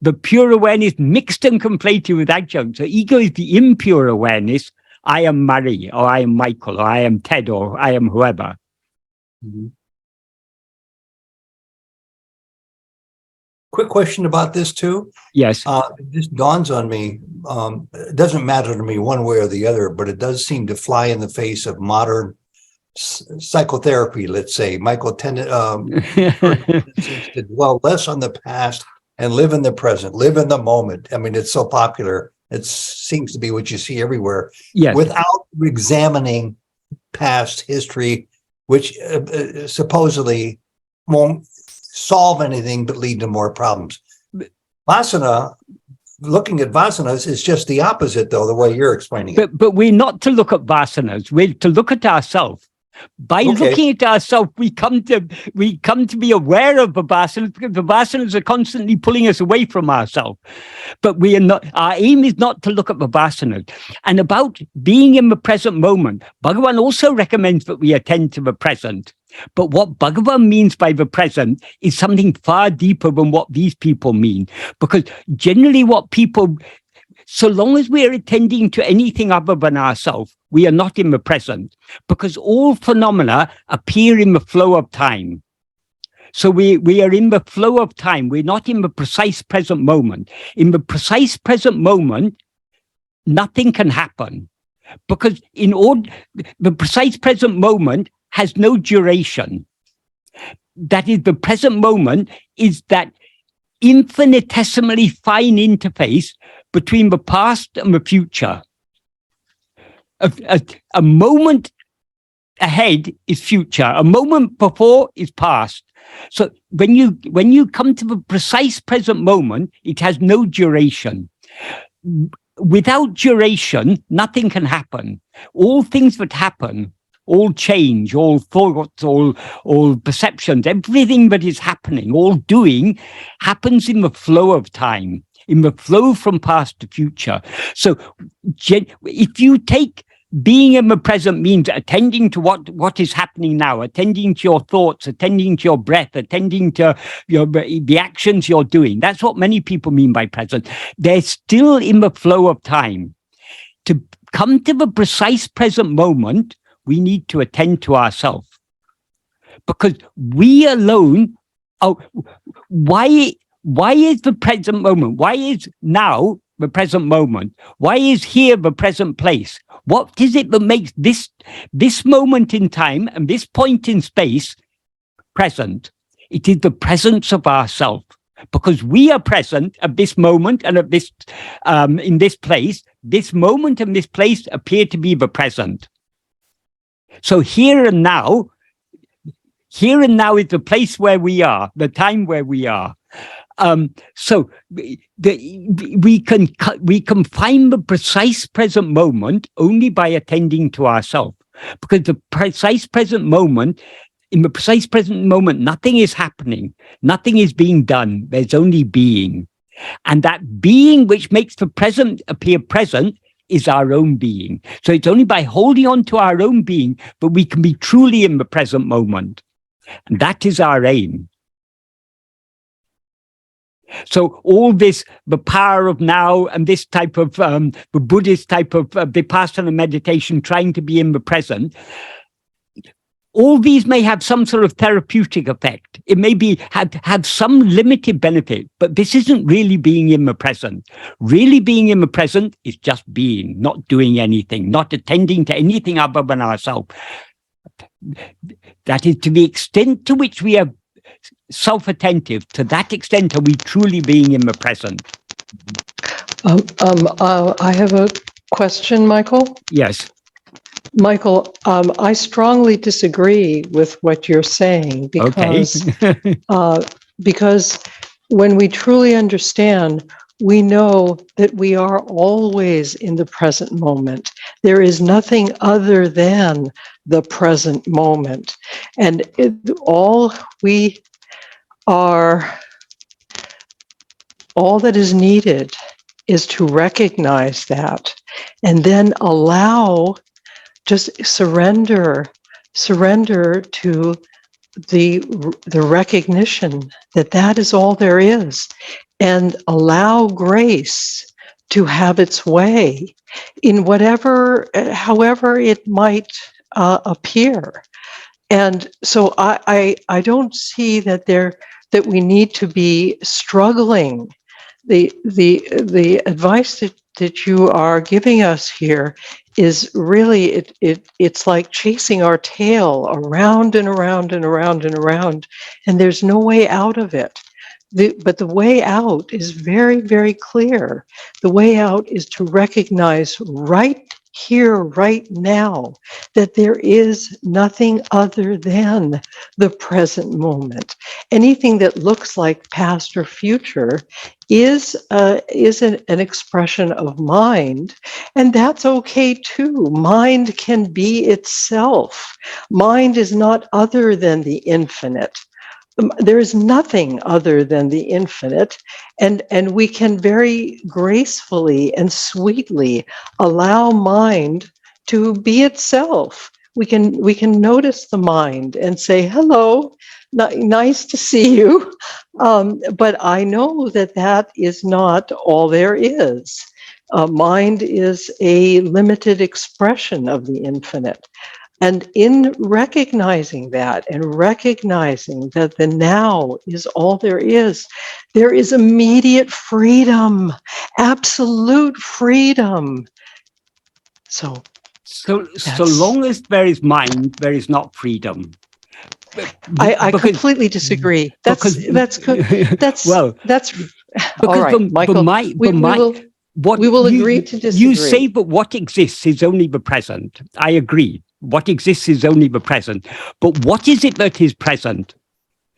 the pure awareness mixed and conflated with adjunct. So ego is the impure awareness. I am Mary, or I am Michael, or I am Ted, or I am whoever. Quick question about this too. Yes. This dawns on me. It doesn't matter to me one way or the other, but it does seem to fly in the face of modern psychotherapy, let's say. Michael seems to dwell less on the past and live in the present, live in the moment. I mean, it's so popular. It seems to be what you see everywhere. Yes. Without examining past history, which supposedly won't solve anything but lead to more problems. Vasana, looking at vasanas is just the opposite, though, the way you're explaining it. But we're not to look at vasanas. We're to look at ourselves. By Okay. looking at ourselves, we come to be aware of Vipassanas, because Vipassanas are constantly pulling us away from ourselves. But we are not. Our aim is not to look at Vipassanas. And about being in the present moment, Bhagavan also recommends that we attend to the present. But what Bhagavan means by the present is something far deeper than what these people mean. Because generally what people, so long as we are attending to anything other than ourselves, we are not in the present, because all phenomena appear in the flow of time. So we are in the flow of time. We're not in the precise present moment. In the precise present moment, nothing can happen, because the precise present moment has no duration. That is, the present moment is that infinitesimally fine interface between the past and the future. A moment ahead is future. A moment before is past. So when you come to the precise present moment, it has no duration. Without duration, nothing can happen. All things that happen, all change, all thoughts, all perceptions, everything that is happening, all doing, happens in the flow of time, in the flow from past to future. So if you take being in the present means attending to what is happening now, attending to your thoughts, attending to your breath, attending to the actions you're doing. That's what many people mean by present. They're still in the flow of time. To come to the precise present moment, we need to attend to ourselves. Because we alone, why is the present moment? Why is now the present moment? Why is here the present place? What is it that makes this moment in time and this point in space present? It is the presence of ourself, because we are present at this moment and at this in this place. This moment and this place appear to be the present. So here and now is the place where we are, the time where we are. So we can find the precise present moment only by attending to ourselves, because the precise present moment, in the precise present moment, nothing is happening, nothing is being done. There's only being, and that being which makes the present appear present is our own being. So it's only by holding on to our own being that we can be truly in the present moment, and that is our aim. So all this, the power of now, and this type of the Buddhist type of Vipassana meditation, trying to be in the present, all these may have some sort of therapeutic effect. It may be have some limited benefit, but this isn't really being in the present. Really being in the present is just being, not doing anything, not attending to anything other than ourselves. That is, to the extent to which we are self-attentive, to that extent are we truly being in the present. I have a question, Michael. Yes. Michael, I strongly disagree with what you're saying, because because when we truly understand, we know that we are always in the present moment. There is nothing other than the present moment, and all that is needed is to recognize that, and then just surrender to the recognition that that is all there is, and allow grace to have its way in however it might appear. And so I don't see that we need to be struggling. The advice that you are giving us here is really, it's like chasing our tail around and around and around and around, and there's no way out of it. But the way out is very, very clear. The way out is to recognize right here, right now, that there is nothing other than the present moment. Anything that looks like past or future is an expression of mind, and that's okay too. Mind can be itself. Mind is not other than the infinite. There is nothing other than the infinite, and we can very gracefully and sweetly allow mind to be itself. We can notice the mind and say, hello, nice to see you, but I know that is not all there is. Mind is a limited expression of the infinite. And in recognizing that and recognizing that the now is all there is immediate freedom, absolute freedom. So long as there is mind, there is not freedom. I completely disagree. That's all right, Michael. We will agree to disagree. You say, but what exists is only the present. I agree. What exists is only the present. But what is it that is present?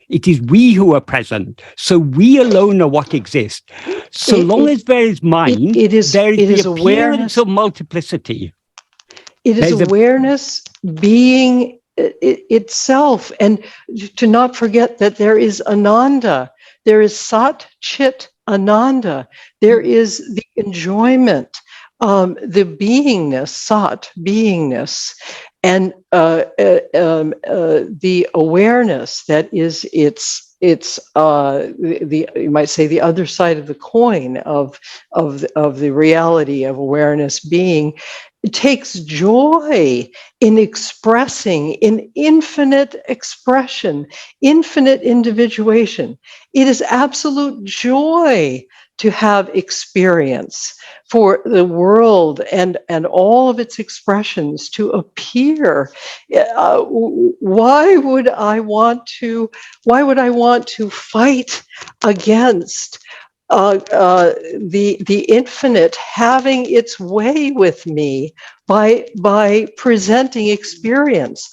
It is we who are present. So we alone are what exists. So long as there is mind, there is the appearance of multiplicity. It is awareness being itself. And to not forget that there is Ananda. There is Sat, Chit, Ananda. There is the enjoyment, the beingness, Sat, beingness, and the awareness that is its you might say the other side of the coin of the reality of awareness being. It takes joy in expressing, in infinite expression, infinite individuation. It is absolute joy to have experience, for the world and all of its expressions to appear. Why would I want to fight against the infinite having its way with me by presenting experience?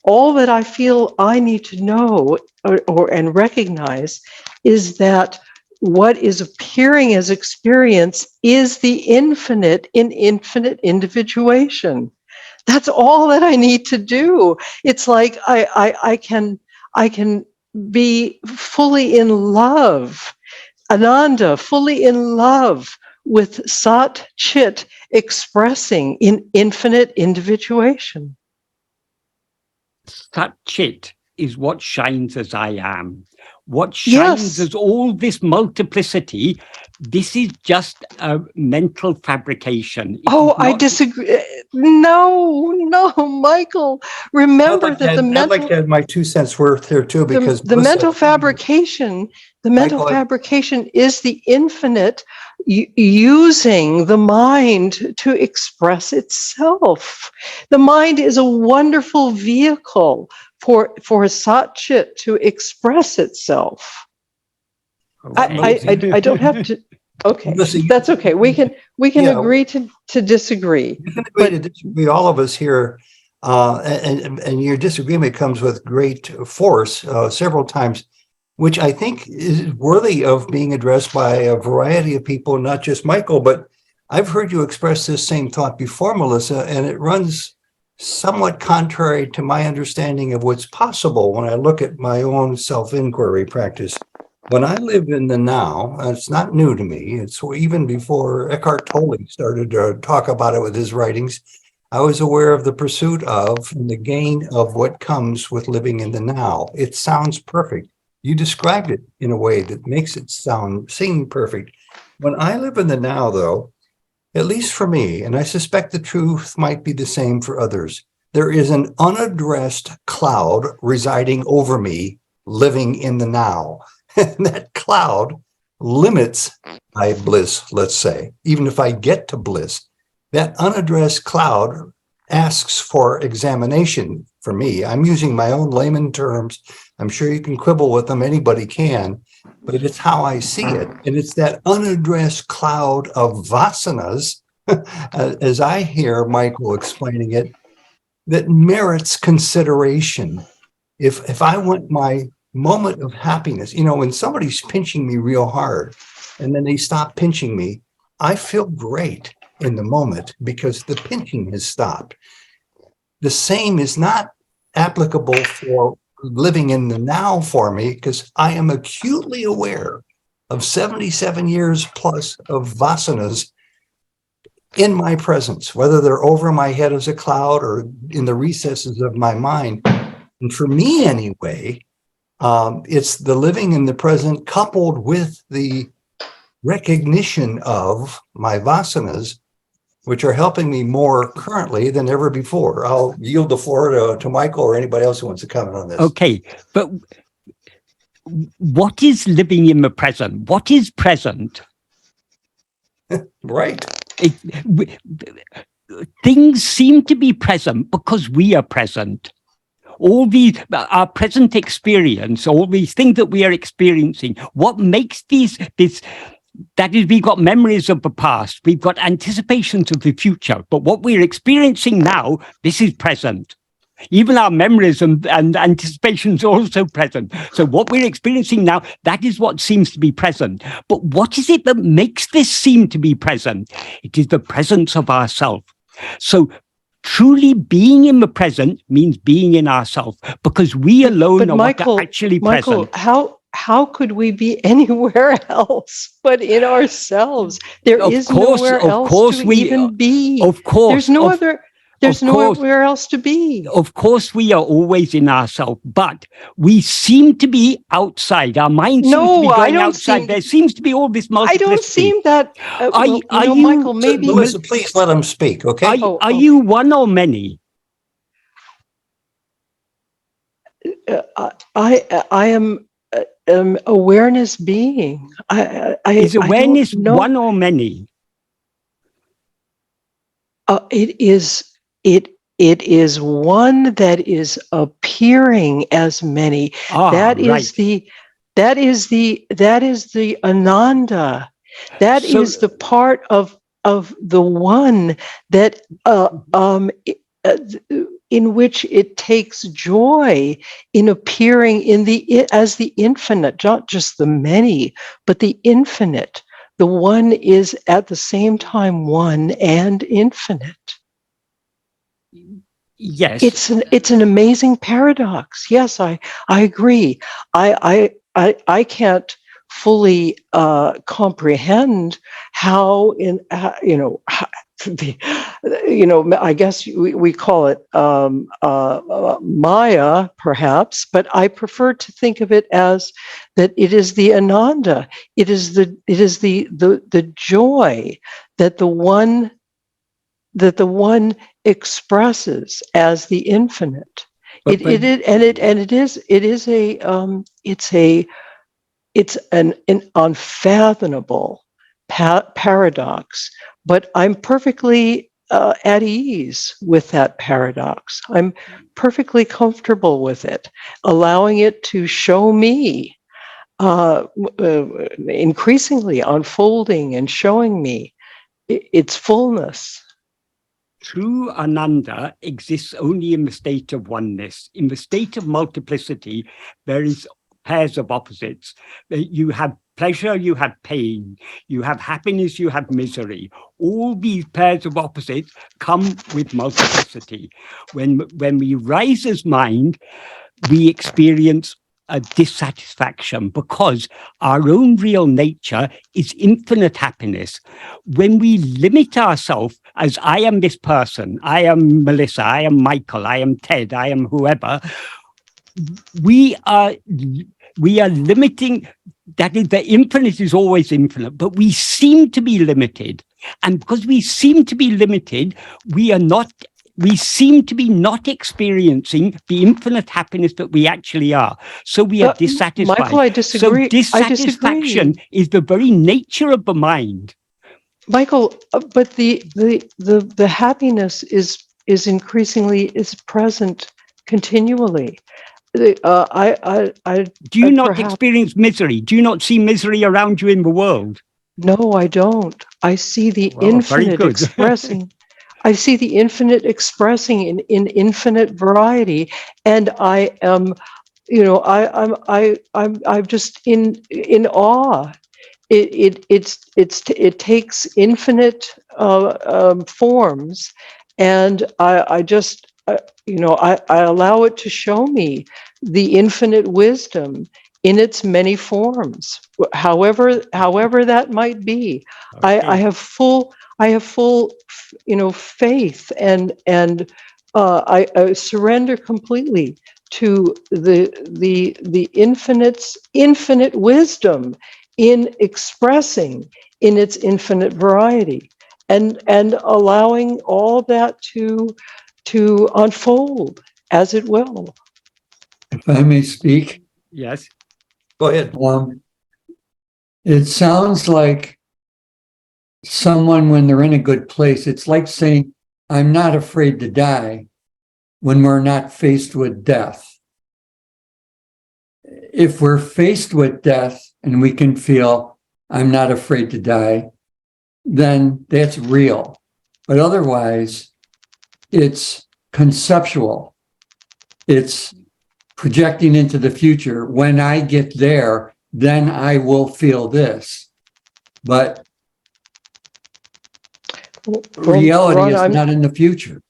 All that I feel I need to know and recognize is that what is appearing as experience is the infinite in infinite individuation. That's all that I need to do. It's like I can be fully in love, Ananda, fully in love with Sat Chit expressing in infinite individuation. Sat Chit is what shines as I am. What shines as all this multiplicity, this is just a mental fabrication. I disagree. No, Michael. Remember that I'd like to add my 2 cents worth here too, because the mental fabrication, fabrication is the infinite using the mind to express itself. The mind is a wonderful vehicle for Sat Chit to express itself. I don't have to. Okay, that's okay. We can agree to disagree. We can agree to disagree, all of us here, and your disagreement comes with great force several times, which I think is worthy of being addressed by a variety of people, not just Michael. But I've heard you express this same thought before, Melissa, and it runs somewhat contrary to my understanding of what's possible when I look at my own self-inquiry practice. When I live in the now, it's not new to me. It's even before Eckhart Tolle started to talk about it with his writings. I was aware of the pursuit of and the gain of what comes with living in the now. It sounds perfect. You described it in a way that makes it seem perfect. When I live in the now, though, at least for me, and I suspect the truth might be the same for others, there is an unaddressed cloud residing over me, living in the now. And that cloud limits my bliss, let's say. Even if I get to bliss, that unaddressed cloud asks for examination for me. I'm using my own layman terms. I'm sure you can quibble with them, anybody can, but it's how I see it. And it's that unaddressed cloud of vasanas, as I hear Michael explaining it, that merits consideration. If I want my moment of happiness. When somebody's pinching me real hard and then they stop pinching me, I feel great in the moment because the pinching has stopped. The same is not applicable for living in the now for me, because I am acutely aware of 77 years plus of vasanas in my presence, whether they're over my head as a cloud or in the recesses of my mind. And for me anyway, it's the living in the present coupled with the recognition of my vasanas, which are helping me more currently than ever before. I'll yield the floor to Michael or anybody else who wants to comment on this. Okay, but what is living in the present? What is present? Right. Things seem to be present because we are present. All these, our present experience, all these things that we are experiencing, what makes that is, we've got memories of the past, we've got anticipations of the future, but what we're experiencing now, this is present. Even our memories and anticipations are also present. So what we're experiencing now, that is what seems to be present. But what is it that makes this seem to be present? It is the presence of ourself. So truly being in the present means being in ourselves, because we alone are what are actually present. How could we be anywhere else but in ourselves? There is nowhere else to even be. Of course. There's no other. There's nowhere else to be. Of course, we are always in ourselves, but we seem to be outside. Our mind seems to be going outside. There seems to be all this multiplicity. I don't seem that. Are you, Michael, maybe. Melissa, please let him speak, okay? Are you one or many? I am awareness being. Is awareness one or many? It is one that is appearing as many. That is the Ananda. That is the part of the one that in which it takes joy in appearing as the infinite, not just the many, but the infinite. The one is at the same time one and infinite. Yes, it's an amazing paradox. Yes, I agree. I can't fully comprehend how I guess we call it Maya, perhaps, but I prefer to think of it as that it is the Ananda. It is the joy that the one expresses as the infinite. It's an unfathomable paradox, but I'm perfectly at ease with that paradox. I'm perfectly comfortable with it, allowing it to show me increasingly unfolding and showing me its fullness. True Ananda exists only in the state of oneness. In the state of multiplicity, there is pairs of opposites. You have pleasure, you have pain, you have happiness, you have misery. All these pairs of opposites come with multiplicity. When we rise as mind, we experience a dissatisfaction because our own real nature is infinite happiness. When we limit ourselves as I am this person, I am Melissa, I am Michael, I am Ted, I am whoever, we are limiting. That is, the infinite is always infinite, but we seem to be limited. And because we seem to be limited, we seem to be not experiencing the infinite happiness that we actually are. So we are dissatisfied. Michael, I disagree. So dissatisfaction is the very nature of the mind. Michael, but the happiness is increasingly present continually. Do you not experience misery? Do you not see misery around you in the world? No, I don't. I see the infinite expressing. I see the infinite expressing in infinite variety, and I am I'm just in awe. It takes infinite forms, and I allow it to show me the infinite wisdom in its many forms, however that might be. I have full faith, and I surrender completely to the infinite wisdom in expressing in its infinite variety, and allowing all that to unfold as it will. If I may speak, Yes. Go ahead. it sounds like someone, when they're in a good place, it's like saying, I'm not afraid to die, when we're not faced with death. If we're faced with death and we can feel, I'm not afraid to die, then that's real. But otherwise, it's conceptual. It's projecting into the future. When I get there, then I will feel this. But reality Ron, is not in the future.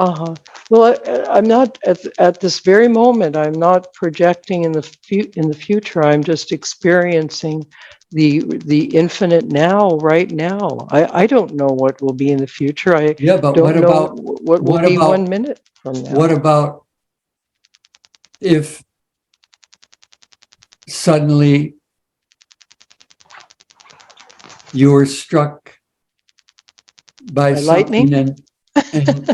Well, I'm not at this very moment. I'm not projecting in the future. I'm just experiencing the infinite now, right now. I don't know what will be in the future. I But don't know what will be 1 minute from now. What about if suddenly you were struck by lightning? something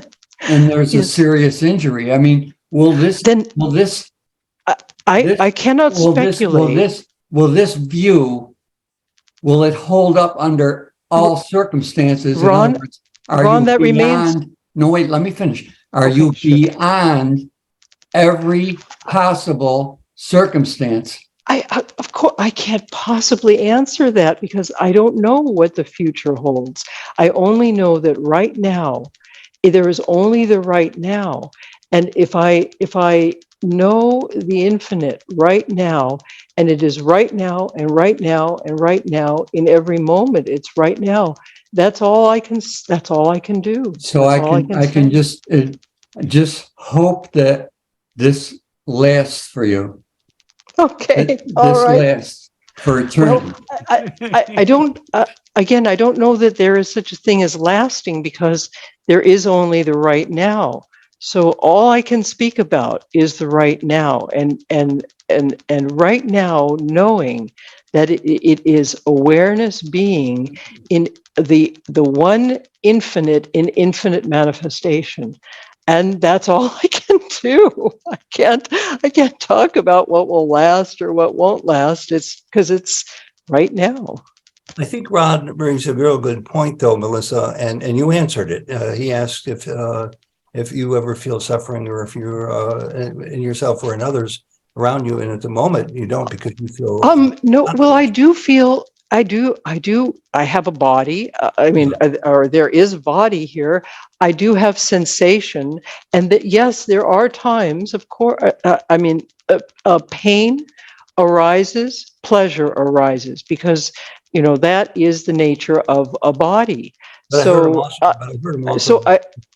and there's a Yes. serious injury? I mean, I cannot speculate. Will this view, will it hold up under all circumstances? Ron, In other words, are Ron, you that beyond, remains. no, wait, let me finish. Are Okay, you sure. beyond every possible circumstance? Of course, I can't possibly answer that because I don't know what the future holds. I only know that right now, there is only the right now. And if I know the infinite right now, and it is right now and right now and right now in every moment, it's right now. That's all I can do. So I can just hope that this lasts for you. Okay, all This right. lasts for eternity. Well, I don't, again, I don't know that there is such a thing as lasting because there is only the right now. So all I can speak about is the right now, and right now knowing that it is awareness being in the one infinite in infinite manifestation. And that's all I can do. I can't talk about what will last or what won't last. It's because it's right now. I think Rod brings a real good point, though, Melissa, and you answered it. He asked if you ever feel suffering, or if you're in yourself or in others around you, and at the moment you don't because you feel. No. Well, I do feel. I do. I have a body. Or there is a body here. I do have sensation, and that yes, there are times. Of course, pain arises, pleasure arises, because that is the nature of a body. So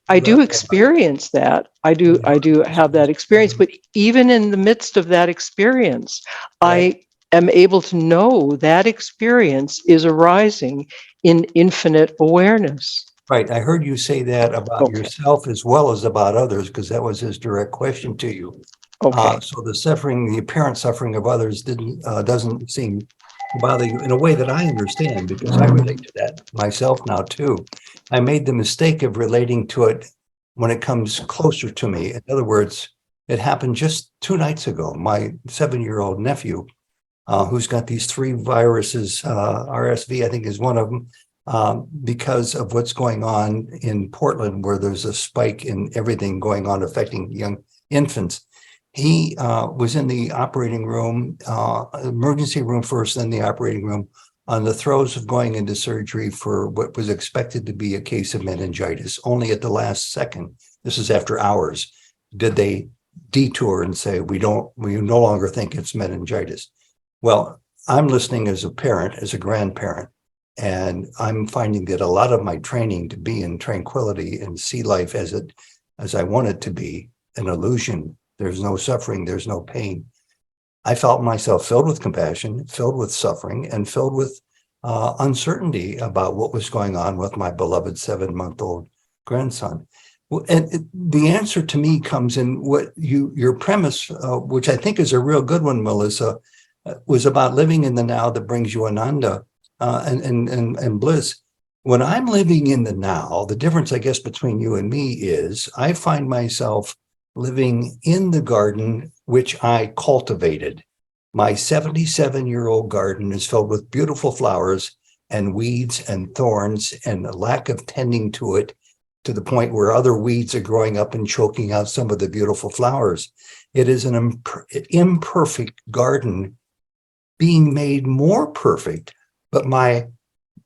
I do experience that. I do have that experience, but even in the midst of that experience, I am able to know that experience is arising in infinite awareness. Right. I heard you say that about yourself as well as about others, because that was his direct question to you. Okay. So the apparent suffering of others doesn't seem to bother you in a way that I understand, because I relate to that myself now too. I made the mistake of relating to it when it comes closer to me. In other words, it happened just 2 nights ago. My 7-year-old nephew, who's got these 3 viruses, RSV, I think is one of them, because of what's going on in Portland, where there's a spike in everything going on affecting young infants. He was in the operating room, emergency room first, then the operating room, on the throes of going into surgery for what was expected to be a case of meningitis. Only at the last second, this is after hours, did they detour and say, we no longer think it's meningitis. Well, I'm listening as a parent, as a grandparent, and I'm finding that a lot of my training to be in tranquility and see life as I want it to be, an illusion. There's no suffering, there's no pain. I felt myself filled with compassion, filled with suffering, and filled with uncertainty about what was going on with my beloved 7-month-old grandson. And the answer to me comes in what your premise, which I think is a real good one, Melissa, was about living in the now that brings you ananda and bliss. When I'm living in the now, the difference, I guess, between you and me is I find myself living in the garden which I cultivated. My 77-year-old garden is filled with beautiful flowers and weeds and thorns and a lack of tending to it, to the point where other weeds are growing up and choking out some of the beautiful flowers. It is an imperfect garden being made more perfect, but my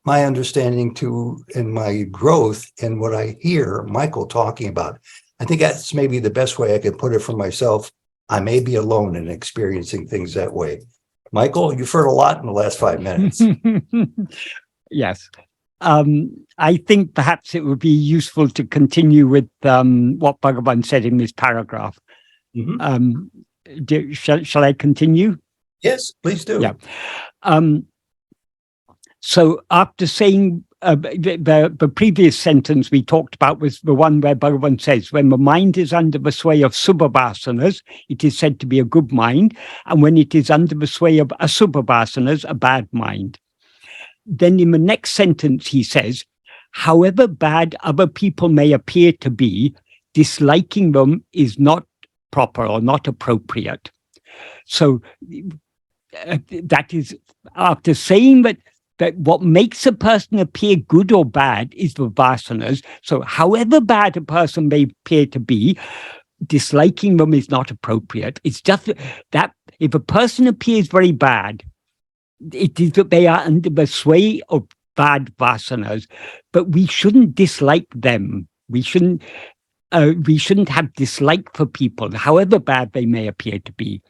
understanding too, and my growth and what I hear Michael talking about, I think that's maybe the best way I could put it for myself. I may be alone in experiencing things that way. Michael, you've heard a lot in the last 5 minutes. Yes. I think perhaps it would be useful to continue with what Bhagavan said in this paragraph. Mm-hmm. Shall I continue? Yes, please do. Yeah. So after saying the previous sentence we talked about was the one where Bhagavan says, when the mind is under the sway of subhavasanas, it is said to be a good mind, and when it is under the sway of asubhavasanas, a bad mind. Then in the next sentence he says, however bad other people may appear to be, disliking them is not proper or not appropriate. So that is, after saying that what makes a person appear good or bad is the vasanas. So however bad a person may appear to be, disliking them is not appropriate. It's just that if a person appears very bad, it is that they are under the sway of bad vasanas, but we shouldn't dislike them. We shouldn't have dislike for people, however bad they may appear to be.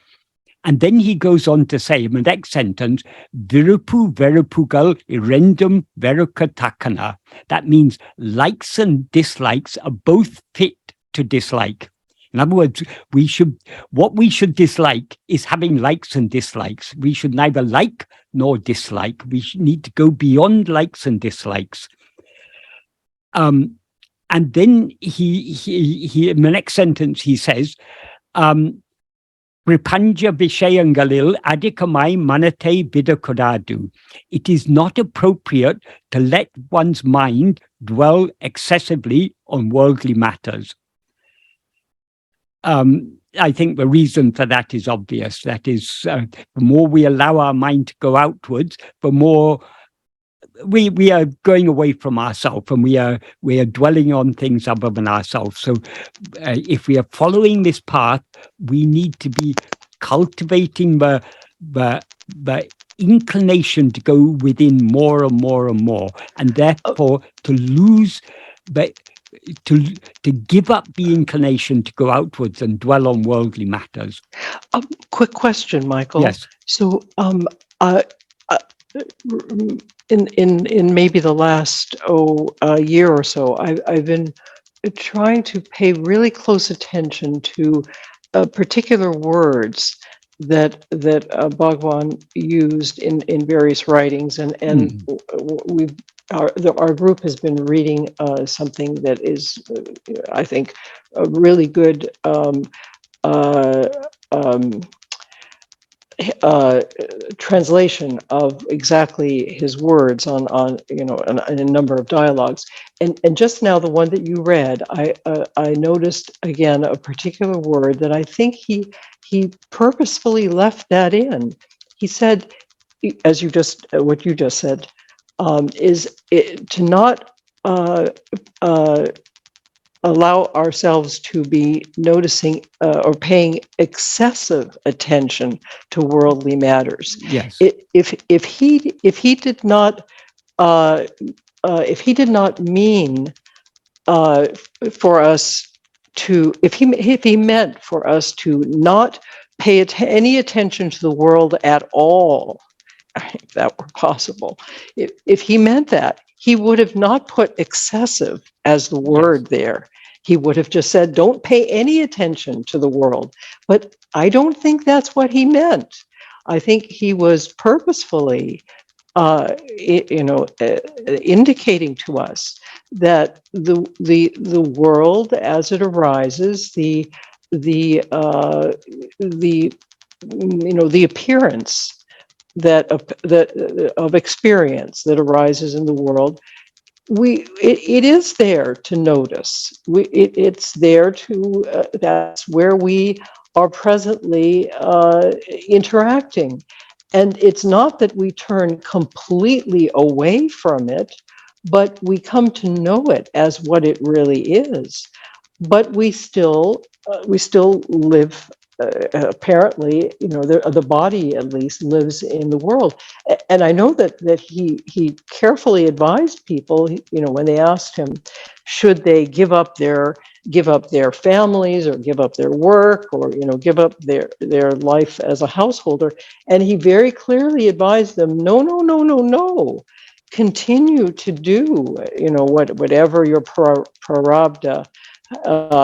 And then he goes on to say in the next sentence, Virupu verupugal irendum verukatakana. That means likes and dislikes are both fit to dislike. In other words, what we should dislike is having likes and dislikes. We should neither like nor dislike. We need to go beyond likes and dislikes. And then he in the next sentence he says, Pripanja Vishayangalil Adikamai Manate Vidakodadu. It is not appropriate to let one's mind dwell excessively on worldly matters. I think the reason for that is obvious. That is, the more we allow our mind to go outwards, the more we are going away from ourselves, and we are dwelling on things other than ourselves. So if we are following this path, we need to be cultivating the inclination to go within more and more and more, and therefore to give up the inclination to go outwards and dwell on worldly matters. Quick question, Michael. Yes. So, in maybe the last year or so, I've been trying to pay really close attention to particular words that Bhagavan used in various writings, and our group has been reading something that is, I think, a really good translation of exactly his words on a number of dialogues, and just now the one that you read, I noticed again a particular word that I think he purposefully left that in. He said, as what you just said, is to not allow ourselves to be noticing or paying excessive attention to worldly matters. Yes. If he did not mean for us if he meant for us to not pay any attention to the world at all, if that were possible, if he meant that, he would have not put excessive as the word there. He would have just said, don't pay any attention to the world. But I don't think that's what he meant. I think he was purposefully indicating to us that the world as it arises, the appearance of experience that arises in the world, it is there to notice. It's there to that's where we are presently interacting. And it's not that we turn completely away from it, but we come to know it as what it really is. But we still live. Apparently, the body at least lives in the world, and I know that he carefully advised people. When they asked him, should they give up their families or give up their work or give up their life as a householder, and he very clearly advised them, no. Continue to do whatever your prarabdha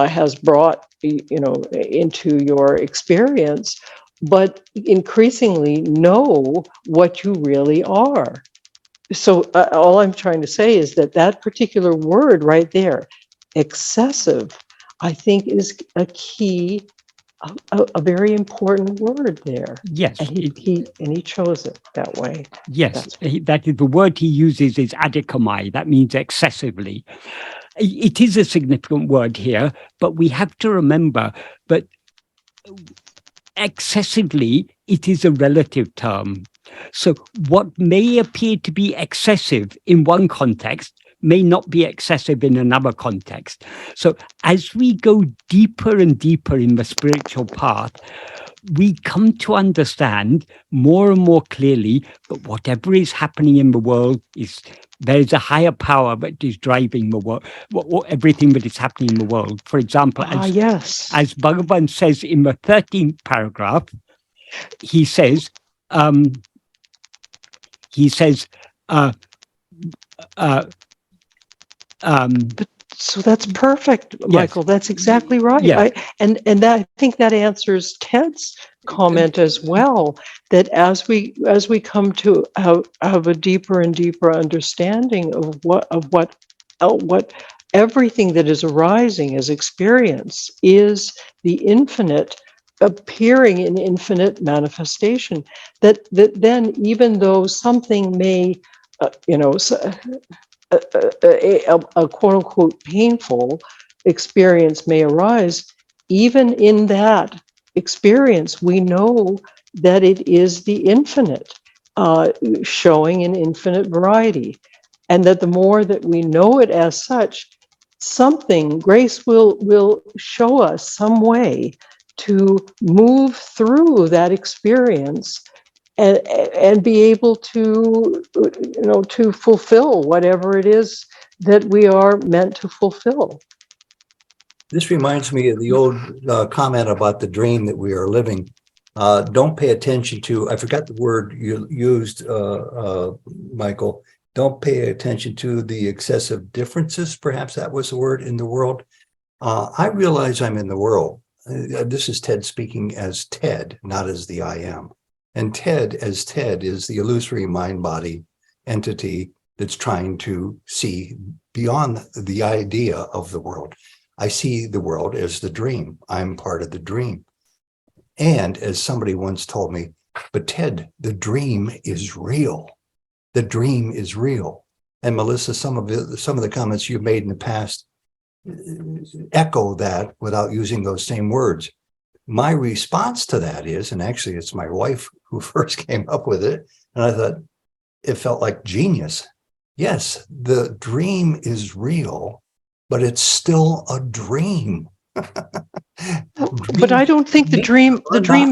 has brought into your experience, but increasingly know what you really are. So all I'm trying to say is that particular word right there, excessive, I think is a key, a very important word there. Yes. And he chose it that way. Yes, that is the word he uses is adikamai. That means excessively. It is a significant word here, but we have to remember that excessively, it is a relative term. So what may appear to be excessive in one context may not be excessive in another context. So as we go deeper and deeper in the spiritual path, we come to understand more and more clearly that whatever is happening in the world there's a higher power that is driving the world, everything that is happening in the world. For example, as Bhagavan says in the 13th paragraph, he says, so that's perfect, Michael. Yes. That's exactly right. Yeah. I think that answers Ted's comment as well. That as we come to have a deeper and deeper understanding of what everything that is arising as experience is the infinite appearing in infinite manifestation. That then, even though something may, a quote unquote painful experience may arise, even in that experience, we know that it is the infinite showing in infinite variety. And that the more that we know it as such, grace will show us some way to move through that experience and be able to, to fulfill whatever it is that we are meant to fulfill. This reminds me of the old comment about the dream that we are living. Don't pay attention to, I forgot the word you used, Michael. Don't pay attention to the excessive differences. Perhaps that was the word in the world. I realize I'm in the world. This is Ted speaking as Ted, not as the I am. And Ted is the illusory mind-body entity that's trying to see beyond the idea of the world. I see the world as the dream. I'm part of the dream. And as somebody once told me, but Ted, the dream is real. The dream is real. And Melissa, some of the comments you've made in the past echo that without using those same words. My response to that is, and actually it's my wife who first came up with it, and I thought it felt like genius. Yes, the dream is real, but it's still a dream. But I don't think the dream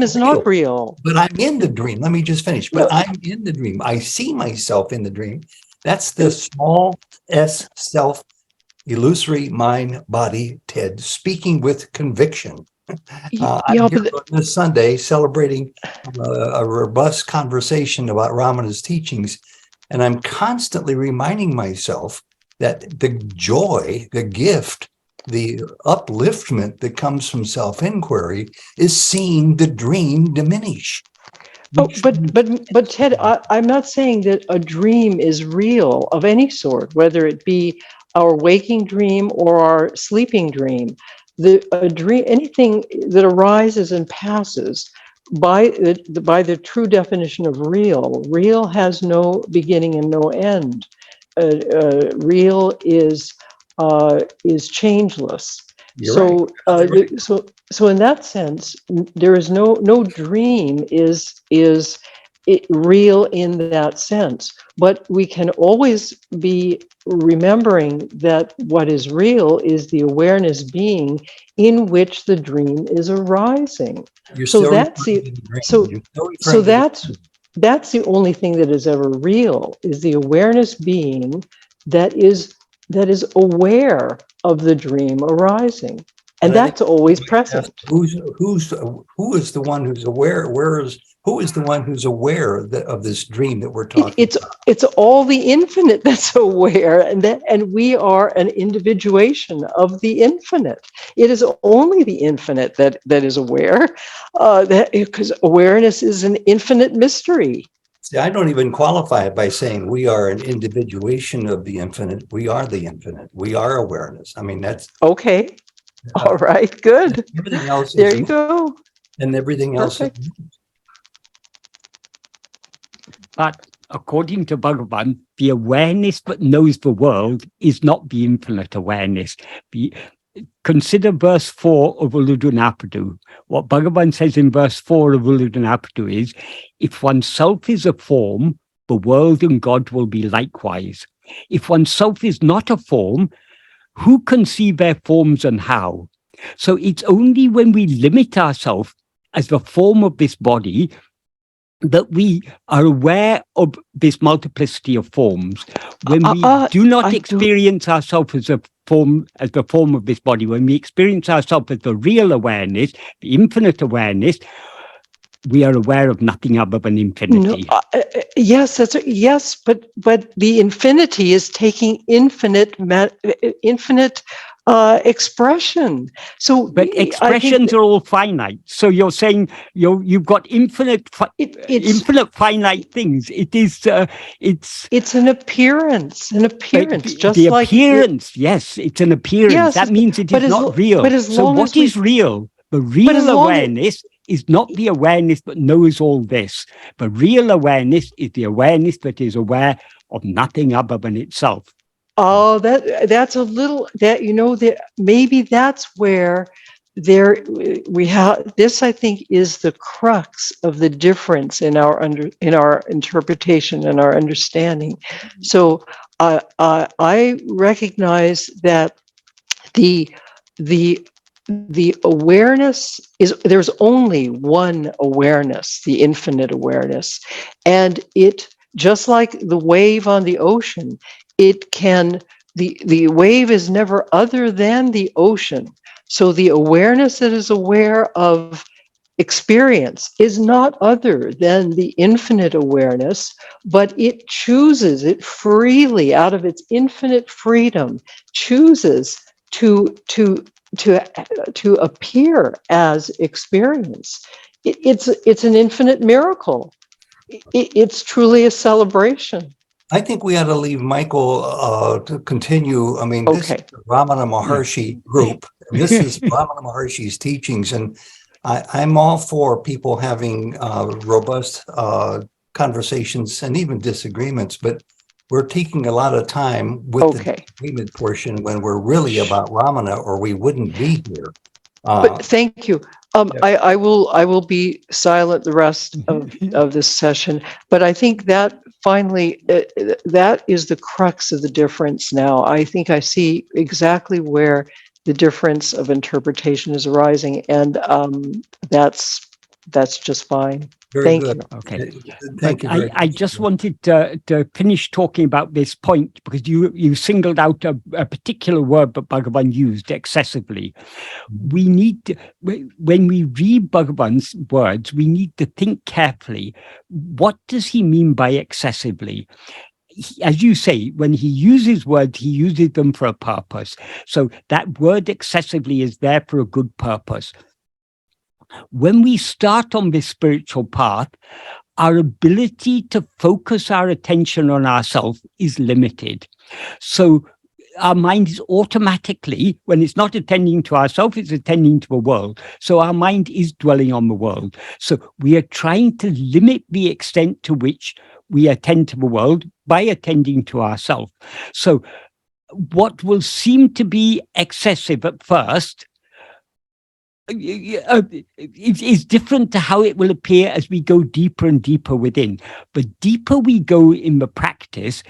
is not real. But I'm in the dream. Let me just finish. But I'm in the dream. I see myself in the dream. That's the small s self illusory mind, body, Ted, speaking with conviction. Yeah, I'm here but on this Sunday celebrating a robust conversation about Ramana's teachings, and I'm constantly reminding myself that the joy, the gift, the upliftment that comes from self-inquiry is seeing the dream diminish. but Ted, I'm not saying that a dream is real of any sort, whether it be our waking dream or our sleeping dream. A dream, anything that arises and passes, by the true definition of real, real has no beginning and no end. Real is changeless. You're right. So in that sense, there is no dream is real in that sense. But we can always be remembering that what is real is the awareness being in which the dream is arising. You're So still that's referring the to the dream. so You're still referring so to the that's the only thing that is ever real, is the awareness being that is aware of the dream arising, and But I think that's always that's present. who is the one who's aware? Who is the one who's aware of this dream that we're talking about? It's all the infinite that's aware, and we are an individuation of the infinite. It is only the infinite that is aware, because awareness is an infinite mystery. See, I don't even qualify it by saying we are an individuation of the infinite. We are the infinite. We are awareness. I mean, that's Okay, all right, good. everything else There is, you go. and everything else is. Perfect. But according to Bhagavan, the awareness that knows the world is not the infinite awareness. Consider verse 4 of Uludunapadu. What Bhagavan says in verse 4 of Uludunapadu is, if oneself is a form, the world and God will be likewise. If oneself is not a form, who can see their forms and how? So it's only when we limit ourselves as the form of this body that we are aware of this multiplicity of forms. When we do not experience ourselves as the form of this body, when we experience ourselves as the real awareness, the infinite awareness, we are aware of nothing other than infinity. No, yes, yes, but the infinity is taking infinite expression. So, but expressions are all finite. So you're saying you've got infinite finite things. It is it's an appearance. Just the like appearance. Yes, it's an appearance. Yes, that means it is not real. So what is real? The real awareness is not the awareness that knows all this. The real awareness is the awareness that is aware of nothing other than itself. Oh, that's a little that that maybe that's where we have this. I think is the crux of the difference in our interpretation and our understanding. So I recognize that the awareness is, there's only one awareness, the infinite awareness, and it, just like the wave on the ocean, it can, the wave is never other than the ocean. So the awareness that is aware of experience is not other than the infinite awareness, but it chooses, it freely, out of its infinite freedom, chooses to appear as experience. It's an infinite miracle. It's truly a celebration. I think we ought to leave Michael to continue. I mean, this is the Ramana Maharshi group. And this is Ramana Maharshi's teachings, and I'm all for people having robust conversations and even disagreements, but we're taking a lot of time with the disagreement portion when we're really about Ramana, or we wouldn't be here. But thank you. I will be silent the rest of this session, but I think that finally that is the crux of the difference now. I think I see exactly where the difference of interpretation is arising, and that's that's just fine. Very Thank good. you. Okay. Thank you. very I much. just wanted to finish talking about this point because you singled out a particular word that Bhagavan used, excessively. We need to, when we read Bhagavan's words, we need to think carefully. What does he mean by excessively? As you say, when he uses words, he uses them for a purpose. So that word excessively is there for a good purpose. When we start on this spiritual path, our ability to focus our attention on ourselves is limited. So our mind is automatically, when it's not attending to ourselves, it's attending to the world. So our mind is dwelling on the world. So we are trying to limit the extent to which we attend to the world by attending to ourselves. So what will seem to be excessive at first is different to how it will appear as we go deeper and deeper within. The deeper we go in the practice,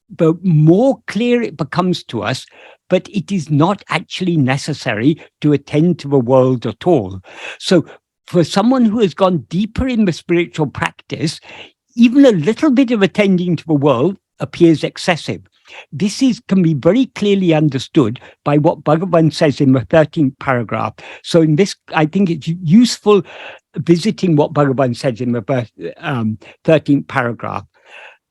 the more clear it becomes to us, but it is not actually necessary to attend to the world at all. So for someone who has gone deeper in the spiritual practice, even a little bit of attending to the world appears excessive. This can be very clearly understood by what Bhagavan says in the 13th paragraph. So in this, I think it's useful visiting what Bhagavan says in the 13th paragraph.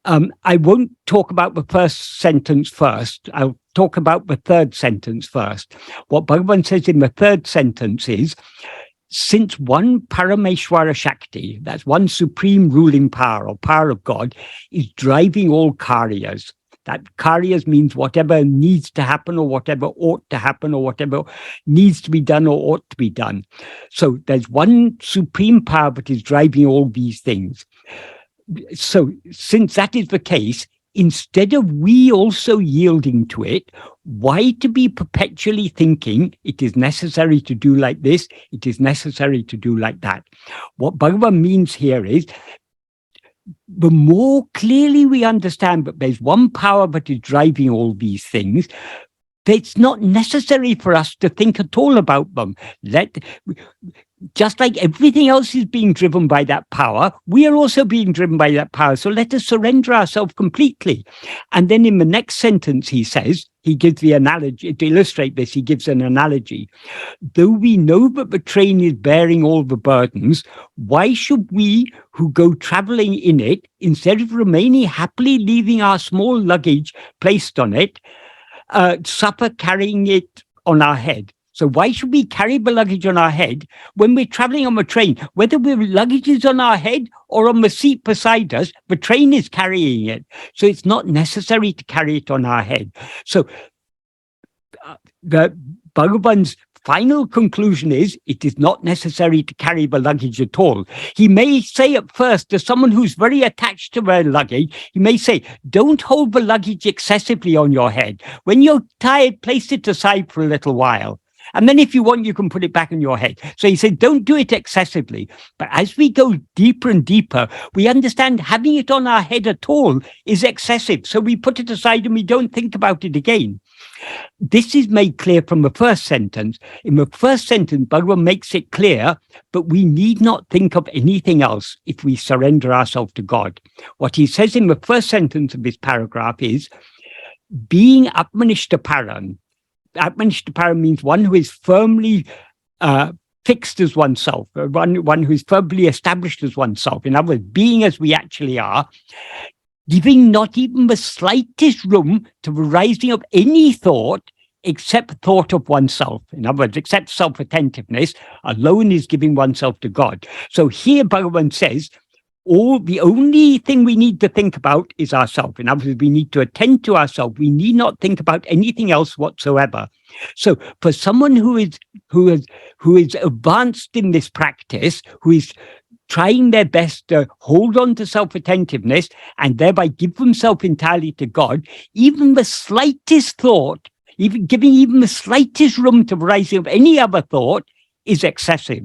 I won't talk about the first sentence first. I'll talk about the third sentence first. What Bhagavan says in the third sentence is, since one Parameshwara Shakti, that's one supreme ruling power or power of God, is driving all karyas. That karyas means whatever needs to happen or whatever ought to happen or whatever needs to be done or ought to be done. So there's one supreme power that is driving all these things. So since that is the case, instead of we also yielding to it, why to be perpetually thinking it is necessary to do like this, it is necessary to do like that? What Bhagavan means here is, the more clearly we understand that there's one power that is driving all these things, it's not necessary for us to think at all about them. Just like everything else is being driven by that power, we are also being driven by that power. So let us surrender ourselves completely. And then in the next sentence, he says, he gives the analogy, to illustrate this, he gives an analogy. Though we know that the train is bearing all the burdens, why should we who go traveling in it, instead of remaining happily leaving our small luggage placed on it, suffer carrying it on our head? So why should we carry the luggage on our head when we're traveling on the train? Whether the luggage is on our head or on the seat beside us, the train is carrying it. So it's not necessary to carry it on our head. So the Bhagavan's final conclusion is, it is not necessary to carry the luggage at all. He may say at first to someone who's very attached to their luggage, he may say, don't hold the luggage excessively on your head. When you're tired, place it aside for a little while. And then if you want, you can put it back on your head. So he said, don't do it excessively. But as we go deeper and deeper, we understand having it on our head at all is excessive. So we put it aside and we don't think about it again. This is made clear from the first sentence. In the first sentence, Bhagavan makes it clear, but we need not think of anything else if we surrender ourselves to God. What he says in the first sentence of this paragraph is, being Atma-vichara. Atma-vichara means one who is firmly fixed as oneself, one who is firmly established as oneself. In other words, being as we actually are, giving not even the slightest room to the rising of any thought except thought of oneself. In other words, except self-attentiveness alone is giving oneself to God. So here Bhagavan says, the only thing we need to think about is ourselves. In other words, we need to attend to ourselves. We need not think about anything else whatsoever. So for someone who is advanced in this practice, who is trying their best to hold on to self-attentiveness and thereby give themselves entirely to God, even the slightest thought, giving even the slightest room to the rising of any other thought is excessive.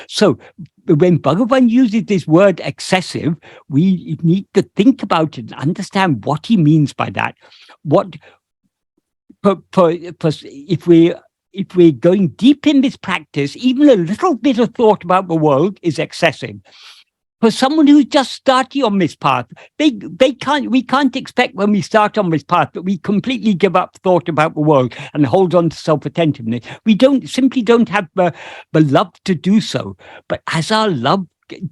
So when Bhagavan uses this word excessive, we need to think about it and understand what he means by that. If we if we're going deep in this practice, even a little bit of thought about the world is excessive. For someone who's just starting on this path, we can't expect when we start on this path that we completely give up thought about the world and hold on to self-attentiveness. We simply don't have the love to do so. But as our love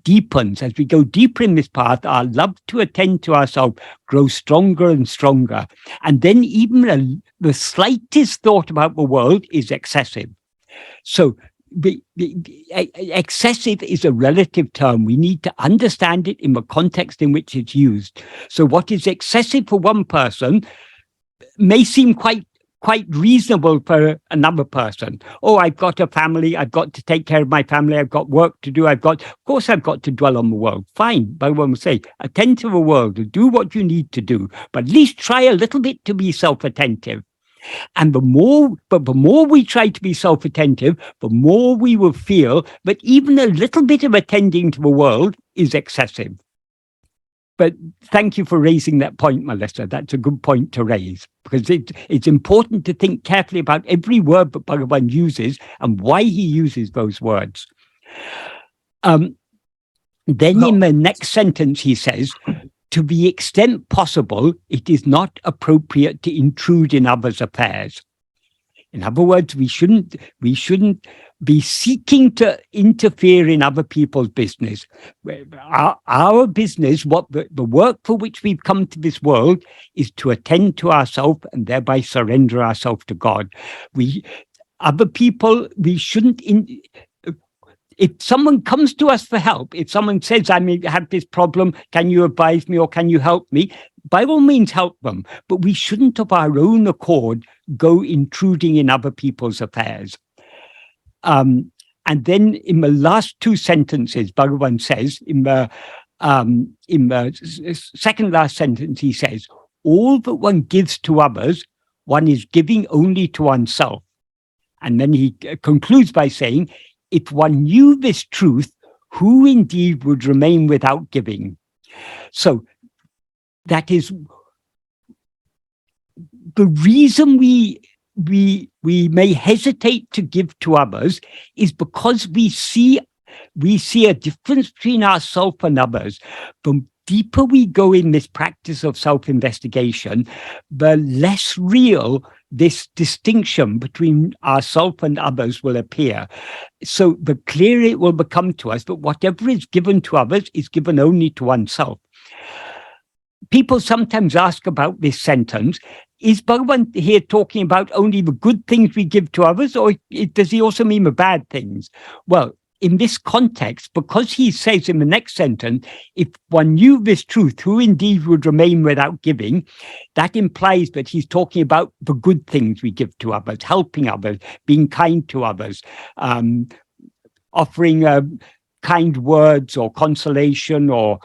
deepens, as we go deeper in this path, our love to attend to ourselves grows stronger and stronger. And then even the slightest thought about the world is excessive. So excessive is a relative term. We need to understand it in the context in which it's used. So what is excessive for one person may seem quite reasonable for another person. Oh, I've got a family. I've got to take care of my family. I've got work to do. Of course, I've got to dwell on the world. Fine. Bhagavan will say, attend to the world, do what you need to do, but at least try a little bit to be self-attentive. And the more we try to be self-attentive, the more we will feel that even a little bit of attending to the world is excessive. But thank you for raising that point, Melissa. That's a good point to raise, because it's important to think carefully about every word that Bhagavan uses and why he uses those words. Then in the next sentence, he says, to the extent possible, it is not appropriate to intrude in others' affairs. In other words, we shouldn't be seeking to interfere in other people's business. Our business, the work for which we've come to this world, is to attend to ourselves and thereby surrender ourselves to God. We shouldn't. If someone comes to us for help, if someone says, I may have this problem, can you advise me or can you help me? By all means, help them. But we shouldn't of our own accord go intruding in other people's affairs. And then in the last two sentences, Bhagavan says, in the second last sentence, he says, all that one gives to others, one is giving only to oneself. And then he concludes by saying, if one knew this truth, who indeed would remain without giving? So that is the reason we may hesitate to give to others is because we see a difference between ourselves and others. The deeper we go in this practice of self-investigation, the less real this distinction between ourselves and others will appear. So the clearer it will become to us that whatever is given to others is given only to oneself. People sometimes ask about this sentence, is Bhagavan here talking about only the good things we give to others, or does he also mean the bad things? Well, in this context, because he says in the next sentence, if one knew this truth, who indeed would remain without giving, that implies that he's talking about the good things we give to others, helping others, being kind to others, offering kind words or consolation or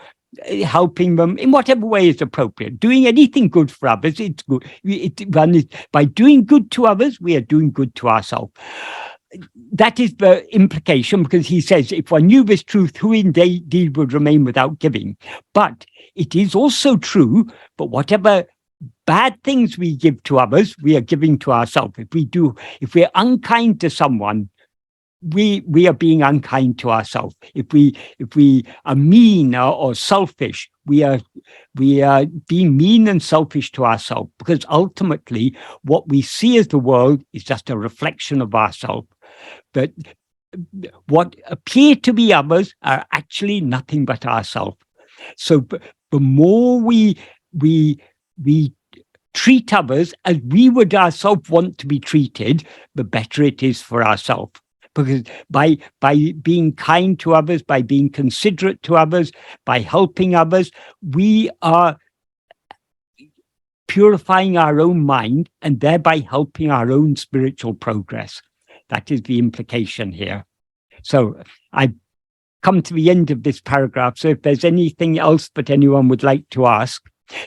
helping them in whatever way is appropriate. Doing anything good for others, it's good. By doing good to others, we are doing good to ourselves. That is the implication, because he says, if one knew this truth, who indeed would remain without giving? But it is also true, but whatever bad things we give to others, we are giving to ourselves. If we're unkind to someone, we are being unkind to ourselves. If we are mean or selfish, we are being mean and selfish to ourselves, because ultimately what we see as the world is just a reflection of ourselves. That what appear to be others are actually nothing but ourselves. So the more we treat others as we would ourselves want to be treated, the better it is for ourselves. Because by being kind to others, by being considerate to others, by helping others, we are purifying our own mind and thereby helping our own spiritual progress. That is the implication here. So I've come to the end of this paragraph. So if there's anything else that anyone would like to ask,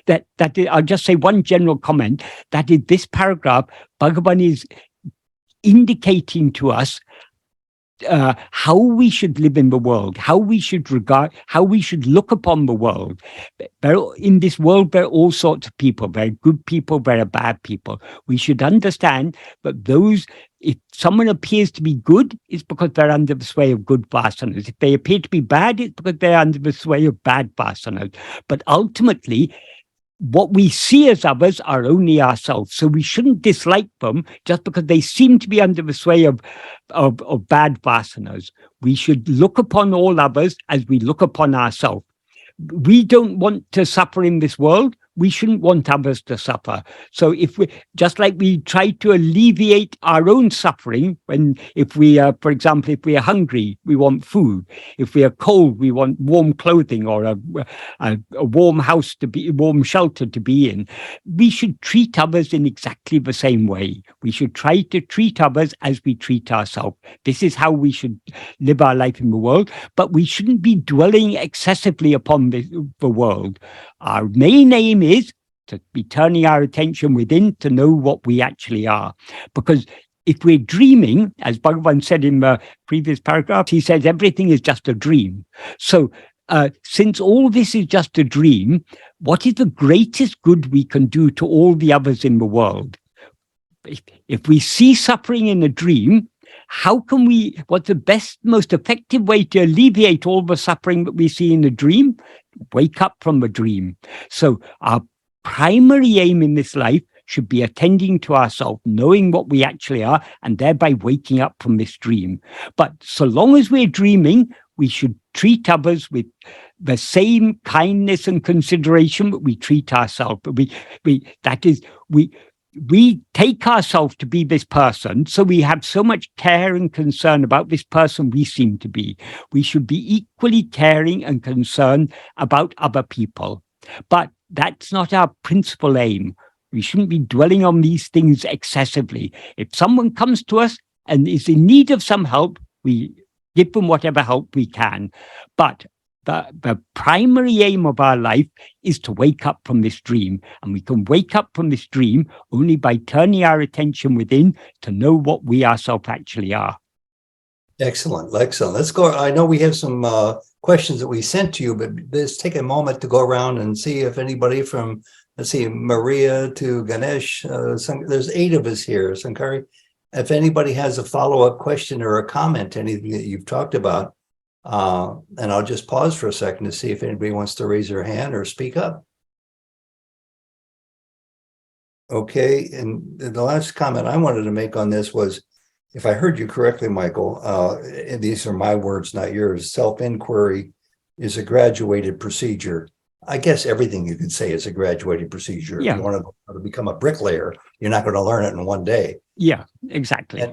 I'll just say one general comment. That in this paragraph, Bhagavan is indicating to us how we should live in the world, how we should look upon the world. In this world, there are all sorts of people. There are good people, there are bad people. We should understand that those if someone appears to be good, it's because they're under the sway of good vasanas. If they appear to be bad, it's because they're under the sway of bad vasanas. But ultimately, what we see as others are only ourselves. So we shouldn't dislike them just because they seem to be under the sway of bad vasanas. We should look upon all others as we look upon ourselves. We don't want to suffer in this world. We shouldn't want others to suffer. So if we, just like we try to alleviate our own suffering, if we are, for example, if we are hungry, we want food. If we are cold, we want warm clothing or a warm house warm shelter to be in. We should treat others in exactly the same way. We should try to treat others as we treat ourselves. This is how we should live our life in the world, but we shouldn't be dwelling excessively upon the world. Our main aim is to be turning our attention within to know what we actually are. Because if we're dreaming, as Bhagavan said in the previous paragraph, he says everything is just a dream. So since all this is just a dream, what is the greatest good we can do to all the others in the world? If we see suffering in a dream, what's the best, most effective way to alleviate all the suffering that we see in the dream? Wake up from the dream. So our primary aim in this life should be attending to ourselves, knowing what we actually are, and thereby waking up from this dream. But so long as we're dreaming, we should treat others with the same kindness and consideration that we treat ourselves. We take ourselves to be this person, so we have so much care and concern about this person we seem to be. We should be equally caring and concerned about other people. But that's not our principal aim. We shouldn't be dwelling on these things excessively. If someone comes to us and is in need of some help, we give them whatever help we can. But the primary aim of our life is to wake up from this dream. And we can wake up from this dream only by turning our attention within to know what we ourselves actually are. Excellent. Let's go. I know we have some questions that we sent to you, but let's take a moment to go around and see if anybody from, let's see, Maria to Ganesh, there's 8 of us here, Sankari. If anybody has a follow-up question or a comment, anything that you've talked about, and I'll just pause for a second to see if anybody wants to raise their hand or speak up. Okay, and the last comment I wanted to make on this was, if I heard you correctly, Michael, and these are my words, not yours, self-inquiry is a graduated procedure. I guess everything you could say is a graduated procedure. Yeah. If you want to know how to become a bricklayer, you're not going to learn it in one day. Yeah, exactly.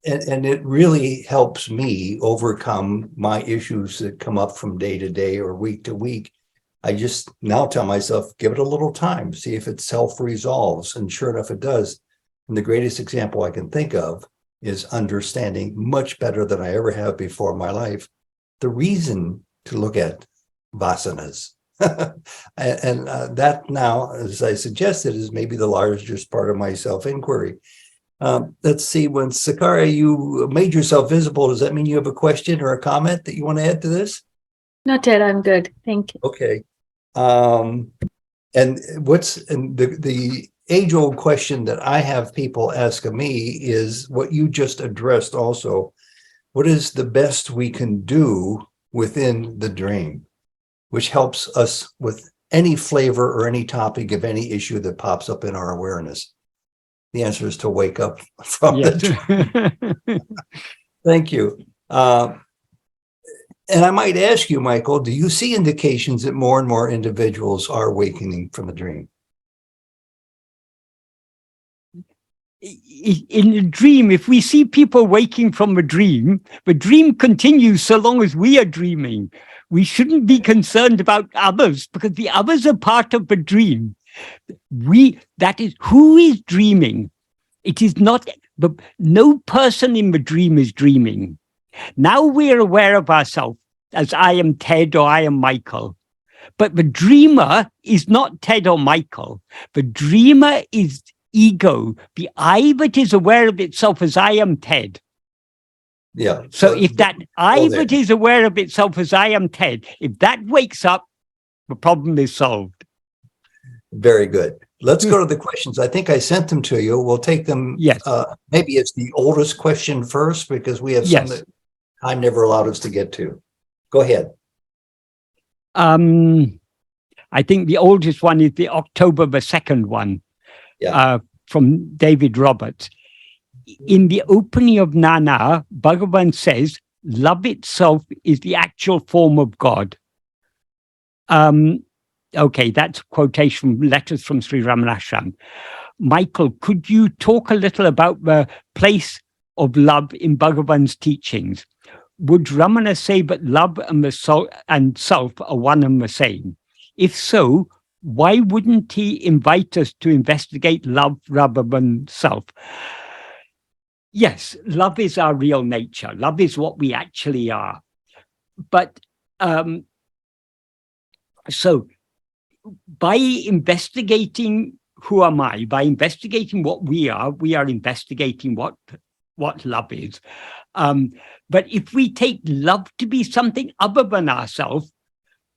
And it really helps me overcome my issues that come up from day to day or week to week. I just now tell myself, give it a little time, see if it self-resolves. And sure enough, it does. And the greatest example I can think of is understanding much better than I ever have before in my life the reason to look at vasanas. and that now, as I suggested, is maybe the largest part of my self-inquiry. Let's see, when Sakari, you made yourself visible, does that mean you have a question or a comment that you want to add to this? Not yet, I'm good. Thank you. Okay. And the age-old question that I have people ask of me is what you just addressed also. What is the best we can do within the dream, which helps us with any flavor or any topic of any issue that pops up in our awareness? The answer is to wake up from the dream. Thank you. And I might ask you, Michael, do you see indications that more and more individuals are awakening from a dream? In a dream, if we see people waking from a dream, the dream continues so long as we are dreaming. We shouldn't be concerned about others because the others are part of the dream. That is, who is dreaming? It is not, no person in the dream is dreaming. Now we're aware of ourselves as I am Ted or I am Michael. But the dreamer is not Ted or Michael. The dreamer is ego, the I that is aware of itself as I am Ted. Yeah. So if that I that is aware of itself as I am Ted, if that wakes up, the problem is solved. Very good. let's go to the questions. I think I sent them to you. We'll take them. Yes. Maybe it's the oldest question first, because we have some Yes. that time never allowed us to get to. Go ahead. I think the oldest one is the October the 2nd one, Yeah. from David Roberts. In the opening of Nāṉ Ār, Bhagavan says, love itself is the actual form of God. Okay, that's a quotation from letters from Sri Ramana Satsang. Michael, could you talk a little about the place of love in Bhagavan's teachings? Would Ramana say that love and the soul and self are one and the same? If so, why wouldn't he invite us to investigate love rather than self? Yes, love is our real nature. Love is what we actually are. But so by investigating who am I, by investigating what we are investigating what love is. But if we take love to be something other than ourselves,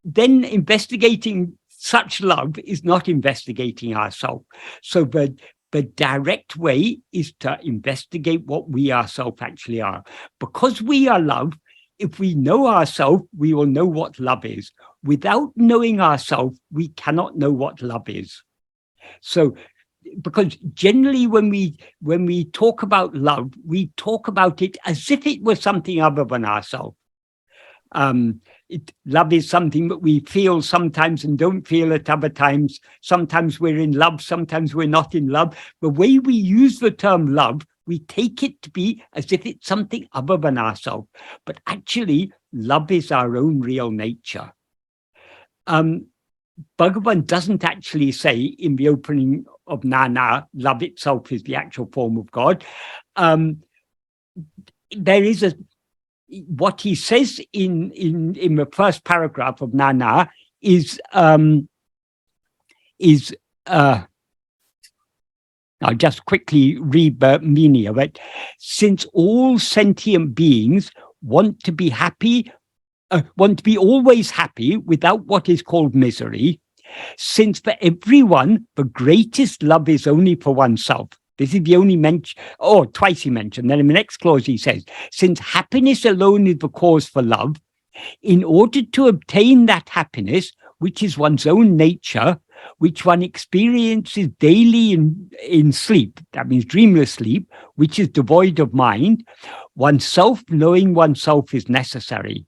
then investigating such love is not investigating ourselves. So the direct way is to investigate what we ourselves actually are. Because we are love, if we know ourselves, we will know what love is. Without knowing ourselves, we cannot know what love is. So, because generally when we talk about love, we talk about it as if it was something other than ourselves. Love is something that we feel sometimes and don't feel at other times. Sometimes we're in love, sometimes we're not in love. The way we use the term love, we take it to be as if it's something other than ourselves. But actually, love is our own real nature. Bhagavan doesn't actually say in the opening of Nāṉ Ār, love itself is the actual form of God. There is what he says in the first paragraph of Nāṉ Ār is I'll just quickly read the meaning of it. Since all sentient beings want to be happy, want to be always happy without what is called misery, since for everyone, the greatest love is only for oneself. This is the only mention, or twice he mentioned. Then in the next clause he says, since happiness alone is the cause for love, in order to obtain that happiness, which is one's own nature, which one experiences daily in sleep, that means dreamless sleep, which is devoid of mind, knowing oneself is necessary.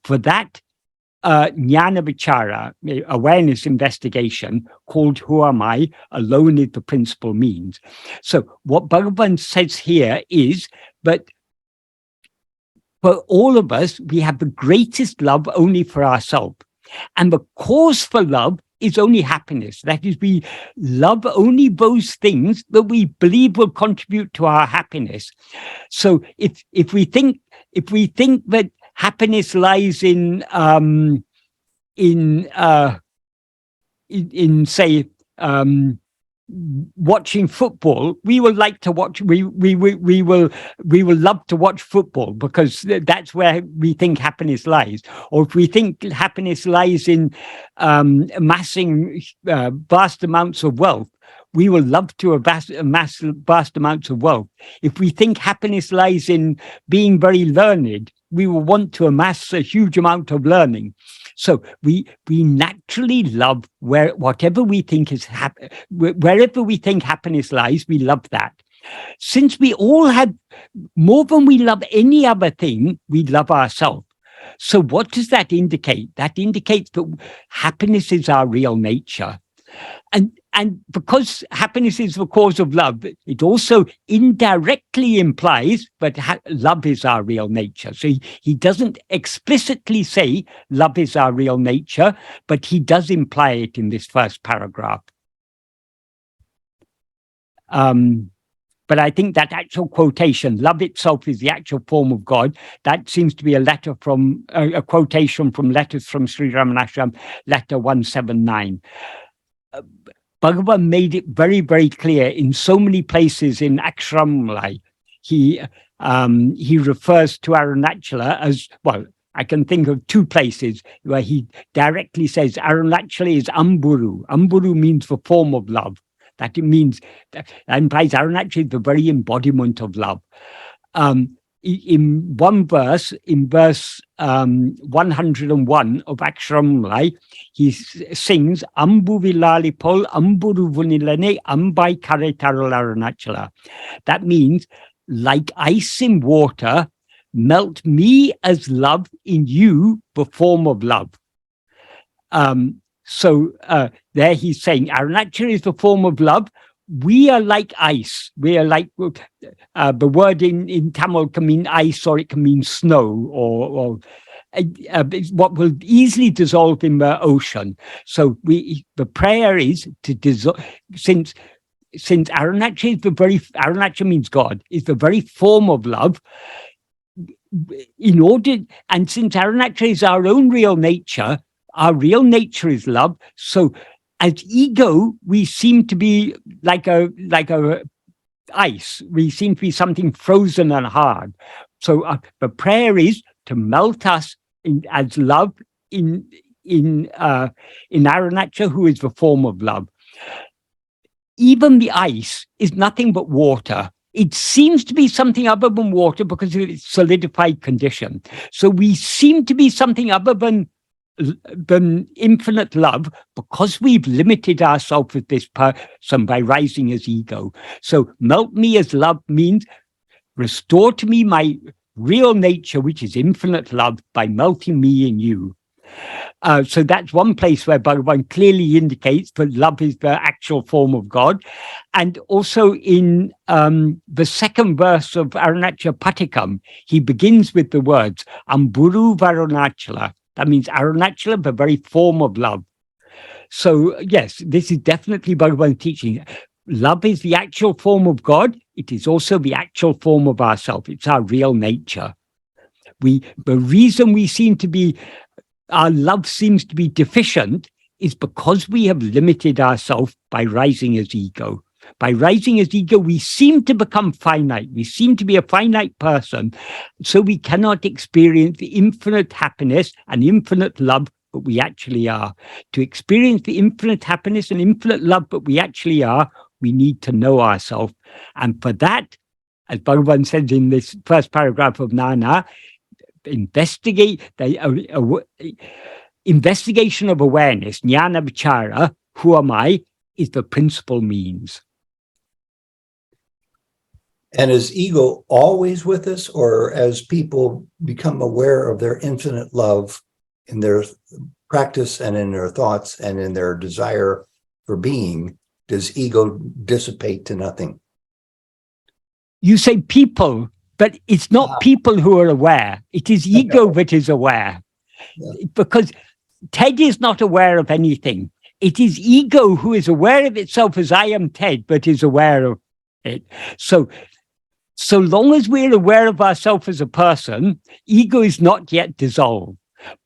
For that, Atma-vichara, awareness investigation, called Who Am I, alone is the principal means. So what Bhagavan says here is that for all of us, we have the greatest love only for ourselves. And the cause for love is only happiness. That is, we love only those things that we believe will contribute to our happiness. So if we think that happiness lies in say watching football, we will like to watch. We will love to watch football because that's where we think happiness lies. Or if we think happiness lies in amassing vast amounts of wealth, we will love to amass vast amounts of wealth. If we think happiness lies in being very learned, we will want to amass a huge amount of learning. So we naturally love whatever we think is wherever we think happiness lies, we love that. Since we all have more than we love any other thing, we love ourselves. So what does that indicate? That indicates that happiness is our real nature. And because happiness is the cause of love, it also indirectly implies that love is our real nature. So he doesn't explicitly say love is our real nature, but he does imply it in this first paragraph. But I think that actual quotation, love itself is the actual form of God, that seems to be a quotation from letters from Sri Ramana Satsang, letter 179. Bhagavan made it very, very clear in so many places in Aksharamlai. He refers to Arunachala as, well, I can think of two places where he directly says Arunachali is Amburu. Amburu means the form of love. That it means, that implies Arunachali is the very embodiment of love. In one verse, in verse 101 of Aksharamlai, he sings Ambu Vilali Pol Amburu Vunilane Ambai Kare Tarul Arunachala. That means, like ice in water, melt me as love in you, the form of love. So there he's saying Arunachala is the form of love. We are like ice. We are like, the word in Tamil can mean ice, or it can mean snow, or what will easily dissolve in the ocean. So the prayer is to dissolve, since Arunachala is Arunachala means God, is the very form of love. And since Arunachala is our own real nature is love. So as ego, we seem to be like a ice. We seem to be something frozen and hard. So the prayer is to melt us as love in Arunachala, who is the form of love. Even the ice is nothing but water. It seems to be something other than water because of its solidified condition. So we seem to be something other than infinite love because we've limited ourselves with this person by rising as ego. So melt me as love means restore to me my real nature, which is infinite love, by melting me in you. So that's one place where Bhagavan clearly indicates that love is the actual form of God. And also in the second verse of Arunachala Patikam, he begins with the words Amburu Varunachala. That means Arunachala, the very form of love. So yes, this is definitely Bhagavan's teaching. Love is the actual form of God. It is also the actual form of ourself. It's our real nature. The reason our love seems to be deficient is because we have limited ourselves by rising as ego. By rising as ego, we seem to become finite. We seem to be a finite person, so we cannot experience the infinite happiness and infinite love that we actually are. To experience the infinite happiness and infinite love that we actually are, we need to know ourselves. And for that, as Bhagavan says in this first paragraph of Nāṉ Ār, investigation of awareness, Atma-vichara, who am I, is the principal means. And is ego always with us, or as people become aware of their infinite love in their practice and in their thoughts and in their desire for being, does ego dissipate to nothing? You say people, but it's not people who are aware. It is ego that is aware. Yeah. Because Ted is not aware of anything. It is ego who is aware of itself as I am Ted, but is aware of it. So long as we're aware of ourselves as a person, ego is not yet dissolved.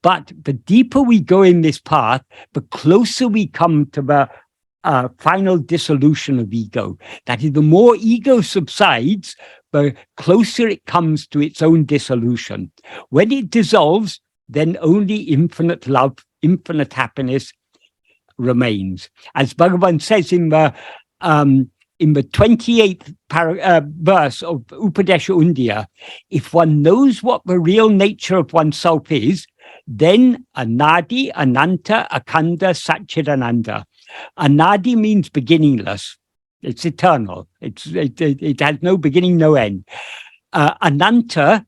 But the deeper we go in this path, the closer we come to the final dissolution of ego. That is, the more ego subsides, the closer it comes to its own dissolution. When it dissolves, then only infinite love, infinite happiness remains. As Bhagavan says in the 28th verse of Upadesha Undiyya, if one knows what the real nature of oneself is, then Anadi, Ananta, Akhanda, Satchidananda. Anadi means beginningless. It's eternal. It has no beginning, no end. Ananta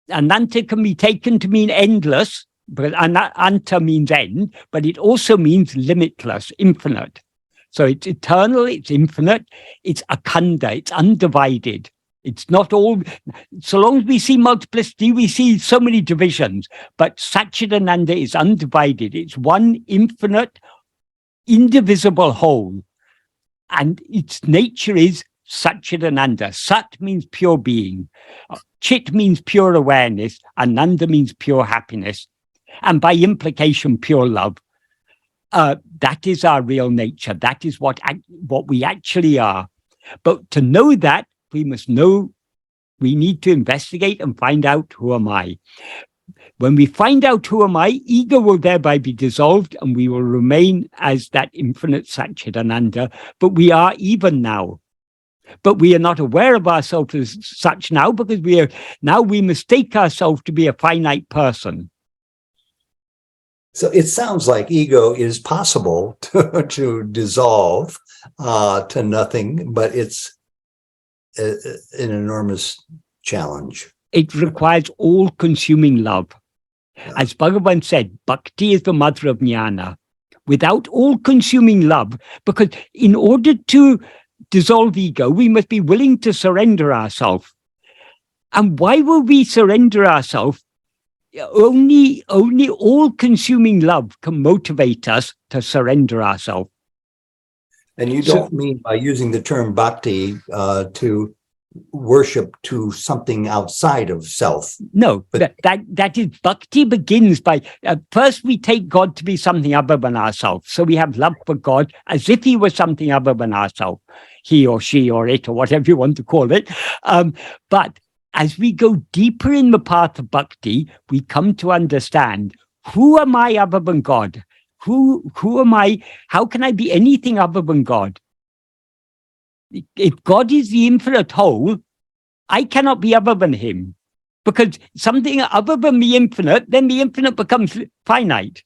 can be taken to mean endless, but Anta means end, but it also means limitless, infinite. So it's eternal, it's infinite, it's akhanda, it's undivided. It's not all, so long as we see multiplicity, we see so many divisions, but Satchidananda is undivided. It's one infinite, indivisible whole. And its nature is Satchidananda. Sat means pure being. Chit means pure awareness. Ananda means pure happiness. And by implication, pure love. That is our real nature. That is what we actually are. But to know that, we need to investigate and find out, who am I? When we find out who am I, ego will thereby be dissolved and we will remain as that infinite Satchitananda, but we are even now. But we are not aware of ourselves as such now because we mistake ourselves to be a finite person. So it sounds like ego is possible to dissolve to nothing, but it's an enormous challenge. It requires all-consuming love. As Bhagavan said, bhakti is the mother of jnana. Without all-consuming love, because in order to dissolve ego, we must be willing to surrender ourselves. And why will we surrender ourselves? Only all-consuming love can motivate us to surrender ourselves. And you don't mean by using the term bhakti to worship to something outside of self. No, but that is, bhakti begins by, first we take God to be something other than ourselves. So we have love for God as if he was something other than ourselves, he or she or it or whatever you want to call it. But as we go deeper in the path of bhakti, we come to understand, who am I other than God? Who am I? How can I be anything other than God? If God is the infinite whole, I cannot be other than him. Because something other than the infinite, then the infinite becomes finite.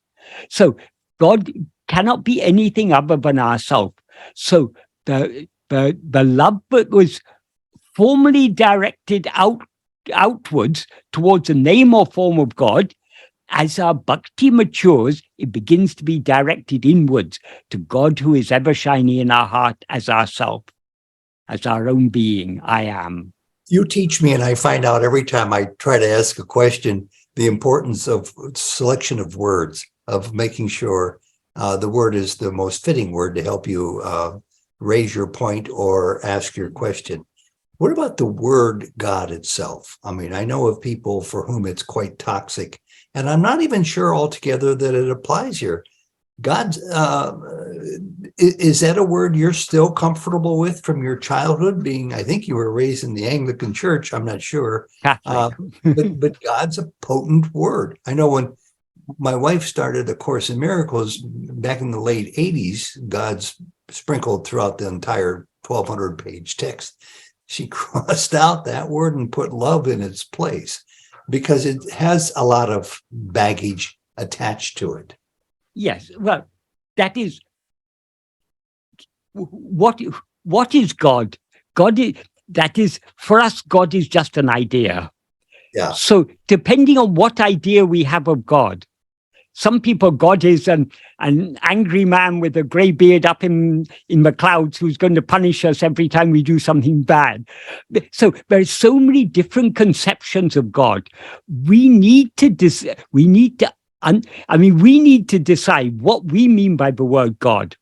So God cannot be anything other than ourselves. So the love that was formerly directed outwards towards the name or form of God, as our bhakti matures, it begins to be directed inwards to God who is ever shining in our heart as ourself, as our own being, I am. You teach me, and I find out every time I try to ask a question, the importance of selection of words, of making sure the word is the most fitting word to help you raise your point or ask your question. What about the word God itself? I mean, I know of people for whom it's quite toxic, and I'm not even sure altogether that it applies here. God, is that a word you're still comfortable with from your childhood? Being, I think you were raised in the Anglican Church, I'm not sure. But God's a potent word. I know when my wife started A Course in Miracles back in the late 80s, God's sprinkled throughout the entire 1,200-page text. She crossed out that word and put love in its place because it has a lot of baggage attached to it. Yes, well, that is what is God? God is, that is, for us, God is just an idea. Yeah. So depending on what idea we have of God, some people, God is an angry man with a gray beard up in the clouds who's going to punish us every time we do something bad. So there's so many different conceptions of God. We need to decide what we mean by the word God.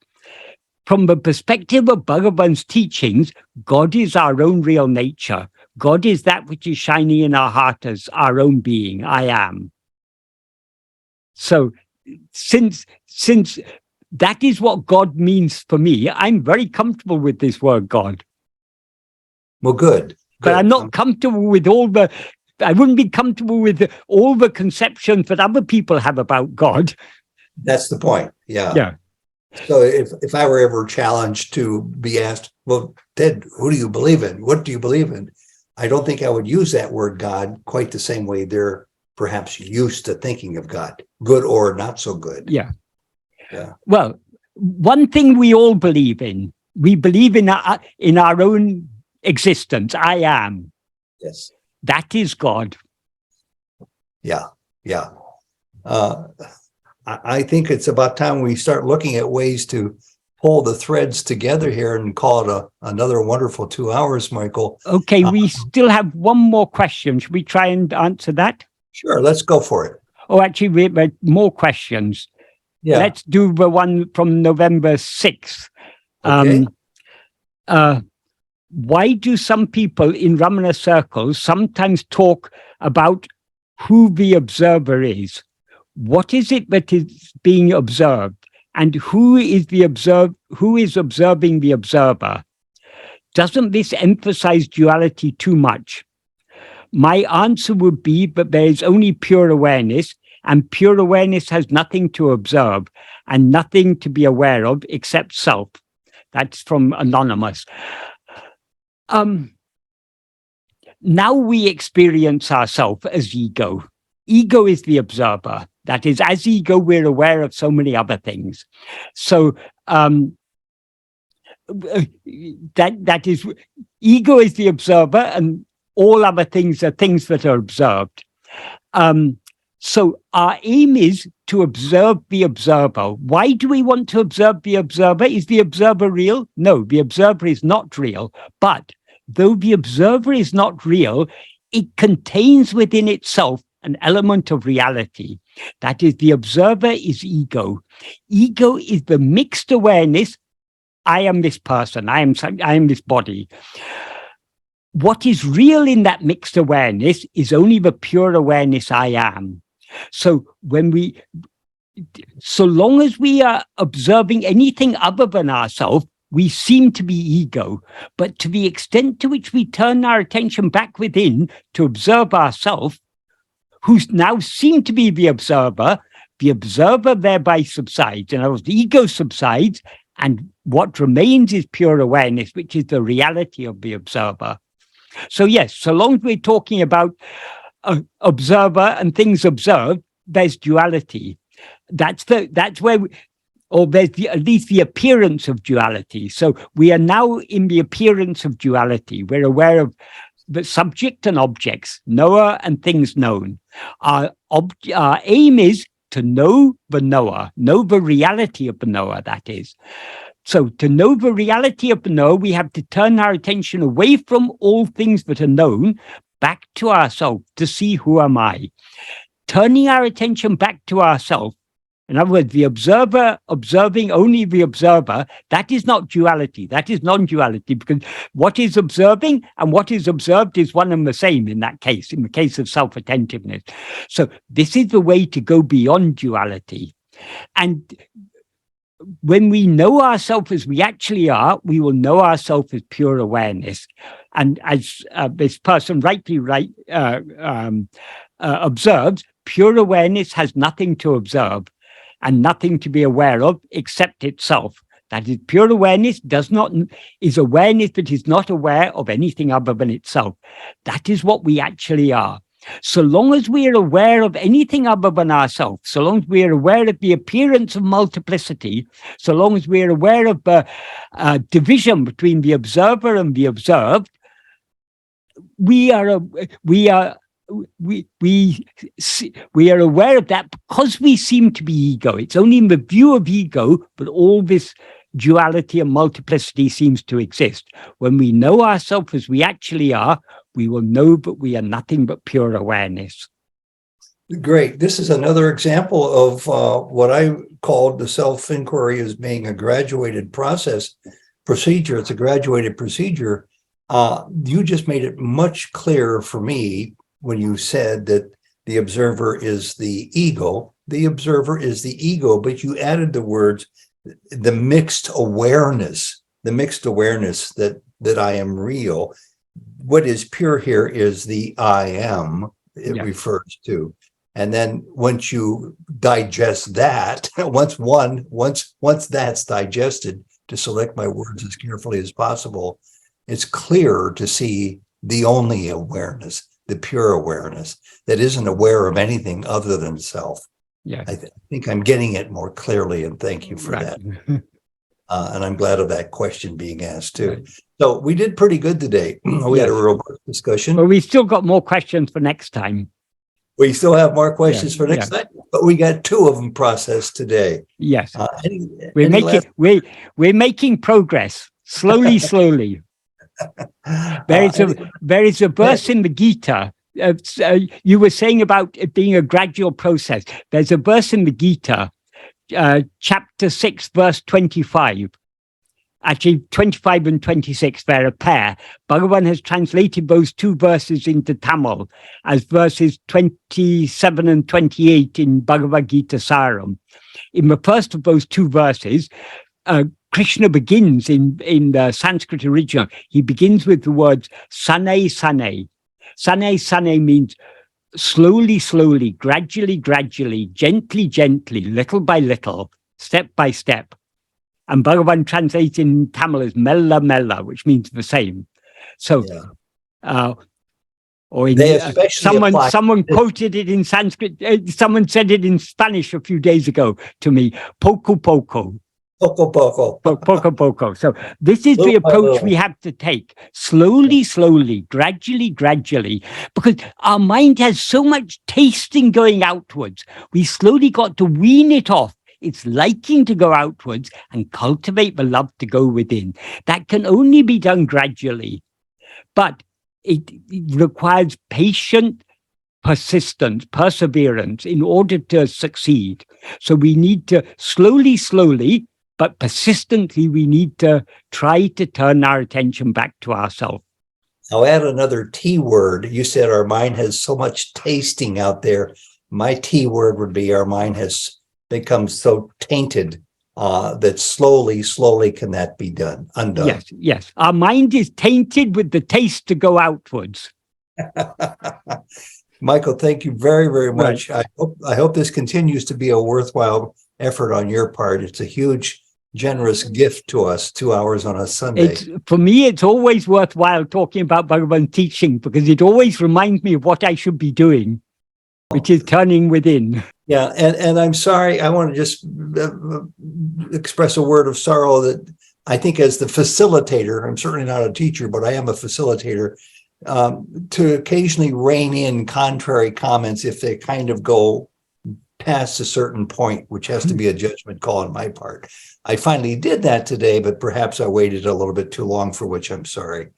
From the perspective of Bhagavan's teachings, God is our own real nature. God is that which is shining in our heart as our own being, I am. So since that is what God means for me, I'm very comfortable with this word God. Well, good. But I'm not comfortable with I wouldn't be comfortable with all the conceptions that other people have about God. That's the point. Yeah. Yeah. So if I were ever challenged to be asked, well, Ted, who do you believe in? What do you believe in? I don't think I would use that word God quite the same way they're perhaps used to thinking of God, good or not so good. Yeah. Yeah. Well, one thing we all believe in, we believe in our own existence. I am. Yes. That is God. Yeah. Yeah. I think it's about time we start looking at ways to pull the threads together here and call it another wonderful 2 hours, Michael. Okay, we still have one more question. Should we try and answer that? Sure, let's go for it. Oh, actually, we have more questions. Yeah. Let's do the one from November 6th. Okay. Why do some people in Ramana circles sometimes talk about who the observer is? What is it that is being observed? And who is observing the observer? Doesn't this emphasize duality too much? my answer would be, but there is only pure awareness, and pure awareness has nothing to observe and nothing to be aware of except self. That's from Anonymous. Now we experience ourselves as ego. Ego is the observer. That is, as ego, we're aware of so many other things. So that is, ego is the observer, and all other things are things that are observed. So our aim is to observe the observer. Why do we want to observe the observer? Is the observer real? No, the observer is not real. But though the observer is not real, it contains within itself an element of reality. That is, the observer is ego. Ego is the mixed awareness. I am this person. I am this body. What is real in that mixed awareness is only the pure awareness I am. So so long as we are observing anything other than ourselves, we seem to be ego. But to the extent to which we turn our attention back within to observe ourselves, who now seem to be the observer thereby subsides. In other words, the ego subsides, and what remains is pure awareness, which is the reality of the observer. So yes, so long as we're talking about observer and things observed, there's duality. That's where there's at least the appearance of duality. So we are now in the appearance of duality. We're aware of the subject and objects, knower and things known. Our aim is to know the knower, know the reality of the knower, that is. So to know the reality of the knower, we have to turn our attention away from all things that are known, back to ourselves to see who am I. Turning our attention back to ourselves, in other words, the observer observing only the observer, that is not duality, that is non-duality, because what is observing and what is observed is one and the same in that case, in the case of self-attentiveness. So this is the way to go beyond duality. And when we know ourselves as we actually are, we will know ourselves as pure awareness. And as this person rightly observes, pure awareness has nothing to observe and nothing to be aware of except itself. That is, pure awareness is awareness that is not aware of anything other than itself. That is what we actually are. So long as we are aware of anything other than ourselves, so long as we are aware of the appearance of multiplicity, so long as we are aware of the division between the observer and the observed, we are aware of that because we seem to be ego. It's only in the view of ego that all this duality and multiplicity seems to exist. When we know ourselves as we actually are, we will know that we are nothing but pure awareness. Great. This is another example of what I called the self-inquiry as being a graduated procedure. It's a graduated procedure. You just made it much clearer for me when you said that the observer is the ego. The observer is the ego, but you added the words, the mixed awareness that I am real. What is pure here is the I am it refers to. And then once you digest that, once that's digested, to select my words as carefully as possible, it's clearer to see the only awareness, the pure awareness that isn't aware of anything other than self. Yeah, I think I'm getting it more clearly, and thank you for that. And I'm glad of that question being asked too. Right. So we did pretty good today. We had a robust discussion. But we still got more questions for next time. We still have more questions for next time, but we got 2 of them processed today. Yes, we're making progress slowly. There is a verse in the Gita. You were saying about it being a gradual process. There's a verse in the Gita, chapter 6, verse 25. Actually, 25 and 26, they're a pair. Bhagavan has translated those 2 verses into Tamil as verses 27 and 28 in Bhagavad Gita Saram. In the first of those 2 verses, Krishna begins in the Sanskrit original. He begins with the words "sane sane," Sane, sane means slowly, slowly, gradually, gradually, gently, gently, little by little, step by step. And Bhagavan translates in Tamil as mella, mella, which means the same. So, or in, They especially apply- someone quoted it in Sanskrit. Someone said it in Spanish a few days ago to me, poco, poco. Poco, poco. Poco, poco. So this is the Little by approach little. we have to take. Slowly, slowly, gradually, gradually, because our mind has so much tasting going outwards. We slowly got to wean it off. It's liking to go outwards and cultivate the love to go within. That can only be done gradually, but it requires patient persistence, perseverance in order to succeed. So we need to slowly, slowly, but persistently, we need to try to turn our attention back to ourselves. I'll add another T word. You said our mind has so much tasting out there. My T word would be our mind has become so tainted that slowly, slowly can that be done, undone. Yes, yes. Our mind is tainted with the taste to go outwards. Michael, thank you very, very much. Right. I hope this continues to be a worthwhile effort on your part. It's a huge, generous gift to us, 2 hours on a Sunday. For me, it's always worthwhile talking about Bhagavan teaching because it always reminds me of what I should be doing, which is turning within. Yeah, and I'm sorry, I want to just express a word of sorrow that I think as the facilitator, I'm certainly not a teacher, but I am a facilitator, to occasionally rein in contrary comments if they kind of go past a certain point, which has to be a judgment call on my part. I finally did that today, but perhaps I waited a little bit too long, for which I'm sorry.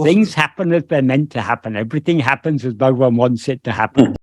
Things happen as they're meant to happen. Everything happens as Bhagavan wants it to happen.